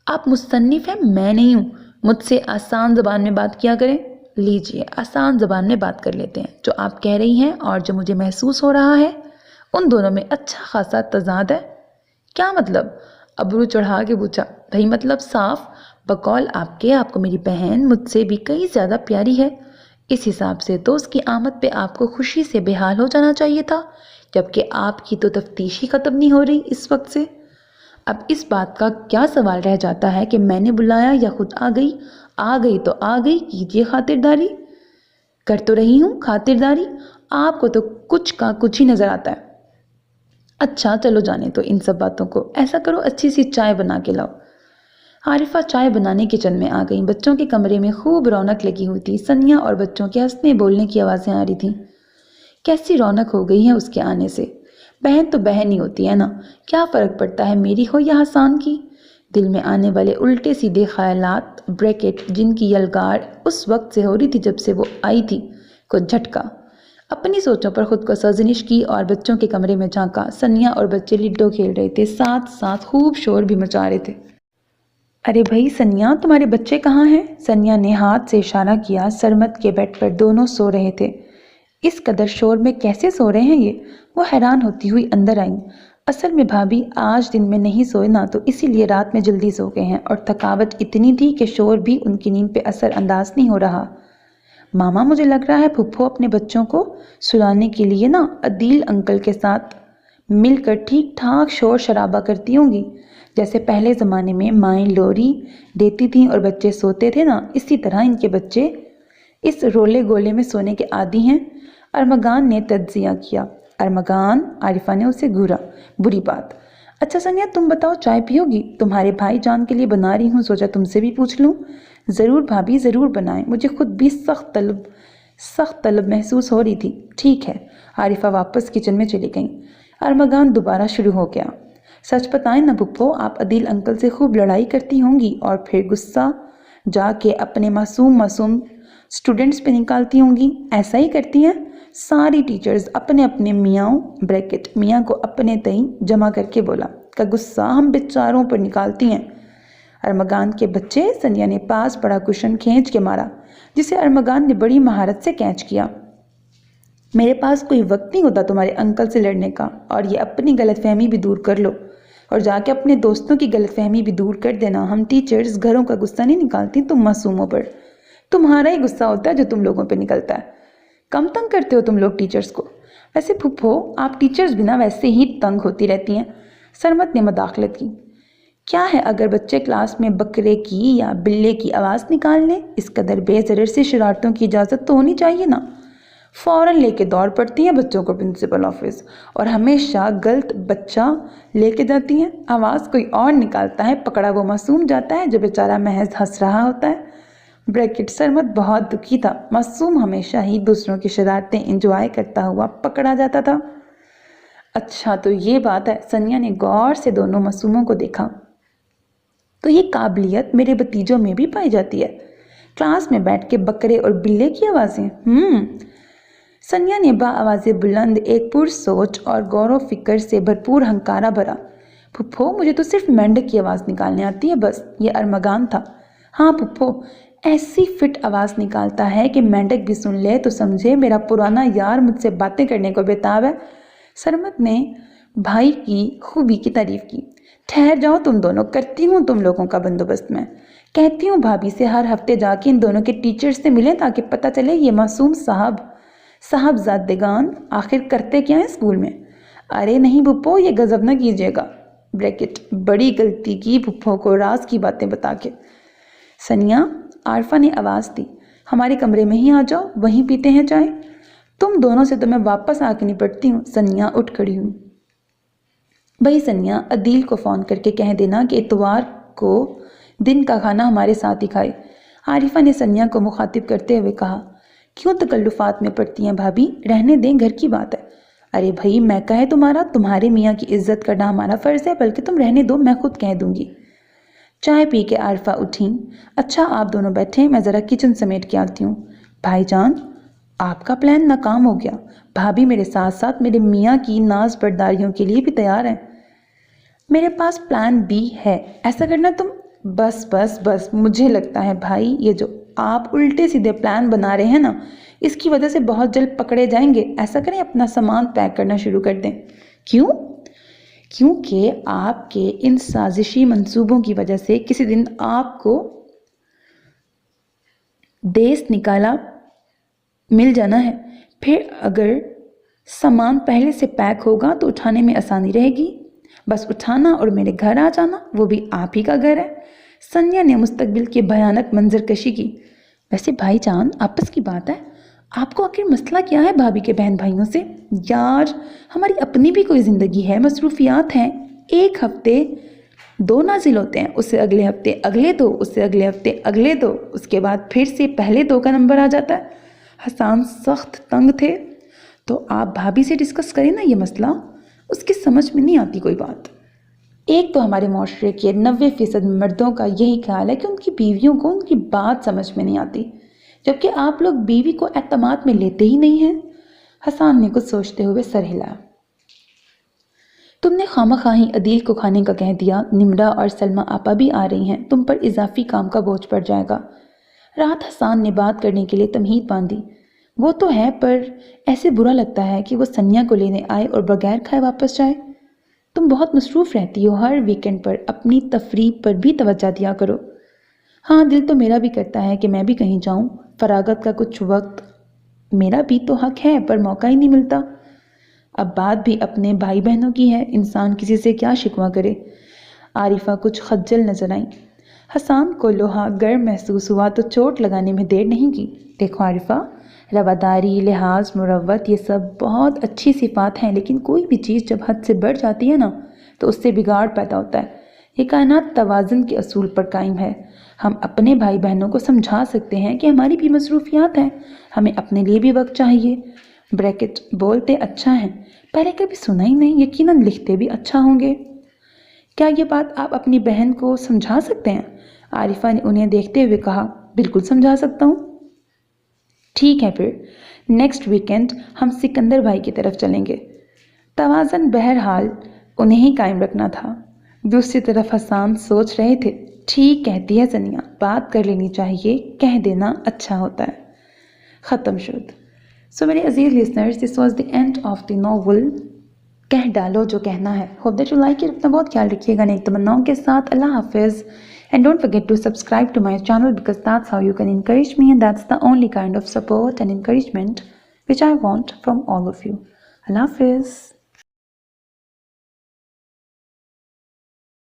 آپ مصنف ہیں، میں نہیں ہوں، مجھ سے آسان زبان میں بات کیا کریں۔ لیجئے آسان زبان میں بات کر لیتے ہیں۔ جو آپ کہہ رہی ہیں اور جو مجھے محسوس ہو رہا ہے، ان دونوں میں اچھا خاصا تضاد ہے۔ کیا مطلب؟ ابرو چڑھا کے پوچھا۔ بھئی مطلب صاف، بقول آپ کے، آپ کو میری بہن مجھ سے بھی کئی زیادہ پیاری ہے۔ اس حساب سے تو اس کی آمد پہ آپ کو خوشی سے بے حال ہو جانا چاہیے تھا، جبکہ آپ کی تو تفتیش ہی ختم نہیں ہو رہی اس وقت سے۔ اب اس بات کا کیا سوال رہ جاتا ہے کہ میں نے بلایا یا خود آ گئی؟ آ گئی تو آ گئی، کیجئے خاطرداری۔ کر تو رہی ہوں خاطرداری، آپ کو تو کچھ کا کچھ ہی نظر آتا ہے۔ اچھا چلو جانے تو ان سب باتوں کو، ایسا کرو اچھی سی چائے بنا کے لاؤ۔ عارفہ چائے بنانے کچن میں آ گئی۔ بچوں کے کمرے میں خوب رونق لگی ہوئی تھی۔ سنیا اور بچوں کے ہنسنے بولنے کی آوازیں آ رہی تھیں۔ کیسی رونق ہو گئی ہے اس کے آنے سے۔ بہن تو بہن ہی ہوتی ہے نا، کیا فرق پڑتا ہے میری ہو یا حسان کی؟ دل میں آنے والے الٹے سیدھے خیالات، بریکٹ، جن کی یلغار اس وقت سے ہو رہی تھی جب سے وہ آئی تھی، کو جھٹکا۔ اپنی سوچوں پر خود کو سرزنش کی اور بچوں کے کمرے میں جھانکا۔ سنیا اور بچے لڈو کھیل رہے تھے، ساتھ ساتھ خوب شور بھی مچا رہے تھے۔ ارے بھائی سنیا، تمہارے بچے کہاں ہیں؟ سنیا نے ہاتھ سے اشارہ کیا۔ سرمد کے بیڈ پر دونوں سو رہے تھے۔ اس قدر شور میں کیسے سو رہے ہیں یہ؟ وہ حیران ہوتی ہوئی اندر آئیں۔ اصل میں بھابھی آج دن میں نہیں سوئے نا، تو اسی لیے رات میں جلدی سو گئے ہیں، اور تھکاوٹ اتنی تھی کہ شور بھی ان کی نیند پہ اثر انداز نہیں ہو رہا۔ ماما مجھے لگ رہا ہے پھپھو اپنے بچوں کو سلانے کے لیے نا عدیل انکل کے ساتھ مل کر ٹھیک ٹھاک شور شرابہ کرتی ہوں گی، جیسے پہلے زمانے میں مائیں لوری دیتی تھیں اور بچے سوتے تھے نا، اسی طرح ان کے بچے اس رولے گولے میں سونے کے عادی ہیں۔ ارمغان نے تجزیہ کیا۔ ارمغان، عارفہ نے اسے گھورا۔ بری بات۔ اچھا سنیا تم بتاؤ، چائے پیو گی؟ تمہارے بھائی جان کے لیے بنا رہی ہوں، سوچا تم سے بھی پوچھ لوں۔ ضرور بھابھی، ضرور بنائیں، مجھے خود بھی سخت طلب محسوس ہو رہی تھی۔ ٹھیک ہے۔ عارفہ واپس کچن میں چلی گئیں۔ ارمغان دوبارہ شروع ہو گیا۔ سچ بتائیں نا پھپھو، آپ عدیل انکل سے خوب لڑائی کرتی ہوں گی اور پھر غصہ جا کے اپنے معصوم اسٹوڈنٹس پہ نکالتی ہوں گی، ایسا ہی کرتی ہیں؟ ساری ٹیچرز اپنے اپنے میاں کو اپنے تئیں جمع کر کے بولا کا غصہ ہم بیچاروں پر نکالتی ہیں۔ ارمغان کے بچے، سنیا نے پاس پڑا کشن کھینچ کے مارا، جسے ارمغان نے بڑی مہارت سے کینچ کیا۔ میرے پاس کوئی وقت نہیں ہوتا تمہارے انکل سے لڑنے کا، اور یہ اپنی غلط فہمی بھی دور کر لو، اور جا کے اپنے دوستوں کی غلط فہمی بھی دور کر دینا۔ ہم ٹیچرز گھروں کا غصہ نہیں نکالتی تم معصوموں پر، تمہارا ہی غصہ ہوتا ہے جو تم لوگوں پہ نکلتا ہے۔ کم تنگ کرتے ہو تم لوگ ٹیچرز کو۔ ویسے پھپھو، آپ ٹیچرز بنا ویسے ہی تنگ ہوتی رہتی ہیں۔ سرمد نے مداخلت کی۔ کیا ہے اگر بچے کلاس میں بکرے کی یا بلے کی آواز نکال لیں؟ اس قدر بے ضرر سے شرارتوں کی اجازت تو ہونی چاہیے نا۔ فوراً لے کے دوڑ پڑتی ہیں بچوں کو پرنسپل آفس، اور ہمیشہ غلط بچہ لے کے جاتی ہیں۔ آواز کوئی اور نکالتا ہے، پکڑا وہ معصوم جاتا ہے جو بیچارہ محض ہنس رہا ہوتا ہے۔ سرمد بہت دکھی تھا۔ معصوم ہمیشہ ہی دوسروں کی شرارتیں انجوائے کرتا ہوا پکڑا جاتا تھا۔ اچھا تو یہ بات ہے۔ سنیا نے غور سے دونوں معصوموں کو دیکھا۔ تو یہ قابلیت میرے بھتیجوں میں بھی پائی جاتی ہے، کلاس میں بیٹھ کے بکرے اور بلے کی آوازیں؟ سنیا نے با آواز بلند ایک پرسوچ اور غور و فکر سے بھرپور ہنکارا بھرا۔ پھپھو، مجھے تو صرف مینڈک کی آواز نکالنے آتی ہے بس۔ یہ ارمغان تھا۔ ہاں پھپھو، ایسی فٹ آواز نکالتا ہے کہ مینڈک بھی سن لے تو سمجھے میرا پرانا یار مجھ سے باتیں کرنے کو بےتاب ہے۔ سرمد نے بھائی کی خوبی کی تعریف کی۔ ٹھہر جاؤ تم دونوں، کرتی ہوں تم لوگوں کا بندوبست میں۔ کہتی ہوں بھابھی سے ہر ہفتے جا کے ان دونوں کے ٹیچر سے ملیں تاکہ پتہ چلے یہ معصوم صاحبزادگان آخر کرتے کیا ہیں اسکول میں۔ ارے نہیں پھپھو، یہ غضب نہ کیجیے گا، بڑی غلطی کی پھپھو کو راز کی باتیں بتا کے۔ سنیا، عارفہ نے آواز دی، ہمارے کمرے میں ہی آ جاؤ، وہیں پیتے ہیں چائے۔ تم دونوں سے تو میں واپس آ کے نپٹتی ہوں۔ سنیا اٹھ کھڑی ہوئی۔ بھائی سنیا، عدیل کو فون کر کے کہہ دینا کہ اتوار کو دن کا کھانا ہمارے ساتھ ہی کھائے۔ عارفہ نے سنیا کو مخاطب کرتے ہوئے کہا۔ کیوں تکلفات میں پڑتی ہیں بھابھی، رہنے دیں، گھر کی بات ہے۔ ارے بھائی میں کہے تمہارے میاں کی عزت کرنا ہمارا فرض ہے، بلکہ تم رہنے دو، میں خود کہہ دوں گی۔ چائے پی کے عارفہ اٹھیں۔ اچھا آپ دونوں بیٹھیں، میں ذرا کچن سمیٹ کے آتی ہوں۔ بھائی جان، آپ کا پلان ناکام ہو گیا۔ بھابھی میرے ساتھ ساتھ میرے میاں کی ناز برداریوں کے لیے بھی تیار ہیں۔ میرے پاس پلان بی ہے، ایسا کرنا تم۔ بس مجھے لگتا ہے بھائی یہ جو آپ الٹے سیدھے پلان بنا رہے ہیں نا، اس کی وجہ سے بہت جلد پکڑے جائیں گے۔ ایسا کریں اپنا سامان پیک کرنا شروع کر دیں۔ کیوں؟ کیونکہ آپ کے ان سازشی منصوبوں کی وجہ سے کسی دن آپ کو دیس نکالا مل جانا ہے، پھر اگر سامان پہلے سے پیک ہوگا تو اٹھانے میں آسانی رہے گی۔ بس اٹھانا اور میرے گھر آ جانا، وہ بھی آپ ہی کا گھر ہے۔ سنیا نے مستقبل کی بھیانک منظر کشی کی۔ ویسے بھائی جان، آپس کی بات ہے، آپ کو آخر مسئلہ کیا ہے بھابھی کے بہن بھائیوں سے؟ یار ہماری اپنی بھی کوئی زندگی ہے، مصروفیات ہیں۔ ایک ہفتے 2 نازل ہوتے ہیں، اس سے اگلے ہفتے اگلے 2، اس سے اگلے ہفتے اگلے 2، اس کے بعد پھر سے پہلے 2 کا نمبر آ جاتا ہے۔ حسان سخت تنگ تھے۔ تو آپ بھابھی سے ڈسکس کریں نا یہ مسئلہ، اس کی سمجھ میں نہیں آتی کوئی بات۔ ایک تو ہمارے معاشرے کے 90% مردوں کا یہی خیال ہے کہ ان کی بیویوں کو ان کی بات سمجھ میں نہیں آتی، جبکہ آپ لوگ بیوی کو اعتماد میں لیتے ہی نہیں ہیں۔ حسان نے کچھ سوچتے ہوئے سر ہلایا۔ تم نے خواہ عدیل کو کھانے کا کہہ دیا، نمرا اور سلمہ آپا بھی آ رہی ہیں، تم پر اضافی کام کا بوجھ پڑ جائے گا۔ رات حسان نے بات کرنے کے لیے تمہید باندھی۔ وہ تو ہے، پر ایسے برا لگتا ہے کہ وہ سنیا کو لینے آئے اور بغیر کھائے واپس جائے۔ تم بہت مصروف رہتی ہو، ہر ویکنڈ پر اپنی تفریح پر بھی توجہ دیا کرو۔ ہاں، دل تو میرا بھی کرتا ہے کہ میں بھی کہیں جاؤں، فراغت کا کچھ وقت۔ میرا بھی تو حق ہے، پر موقع ہی نہیں ملتا۔ اب بات بھی اپنے بھائی بہنوں کی ہے، انسان کسی سے کیا شکوہ کرے۔ عارفہ کچھ خجل نظر آئیں۔ حسان کو لوہا گرم محسوس ہوا تو چوٹ لگانے میں دیر نہیں کی۔ دیکھو عارفہ، رواداری، لحاظ، مروت، یہ سب بہت اچھی صفات ہیں، لیکن کوئی بھی چیز جب حد سے بڑھ جاتی ہے نا تو اس سے بگاڑ پیدا ہوتا ہے۔ یہ کائنات توازن کے اصول پر قائم ہے۔ ہم اپنے بھائی بہنوں کو سمجھا سکتے ہیں کہ ہماری بھی مصروفیات ہیں، ہمیں اپنے لیے بھی وقت چاہیے۔ بریکٹ بولتے اچھا ہیں، پہلے کبھی سنا ہی نہیں، یقیناً لکھتے بھی اچھا ہوں گے۔ کیا یہ بات آپ اپنی بہن کو سمجھا سکتے ہیں؟ عارفہ نے انہیں دیکھتے ہوئے کہا، بالکل سمجھا سکتا ہوں۔ ٹھیک ہے، پھر نیکسٹ ویکنڈ ہم سکندر بھائی کی طرف چلیں گے۔ توازن بہرحال انہیں ہی قائم رکھنا تھا۔ دوسری طرف حسان سوچ رہے تھے، ٹھیک کہتی ہے سنیا، بات کر لینی چاہیے، کہہ دینا اچھا ہوتا ہے۔ ختم شد۔ سو میرے عزیز listeners, this was the end of the novel کہہ ڈالو جو کہنا ہے۔ Hope that you like it. اپنا بہت خیال رکھیے گا نیک تمناؤں کے ساتھ۔ اللہ حافظ۔ And don't forget to subscribe to my channel because that's how you can encourage me, and that's the only kind of support and encouragement which I want from all of you. Allah Hafiz.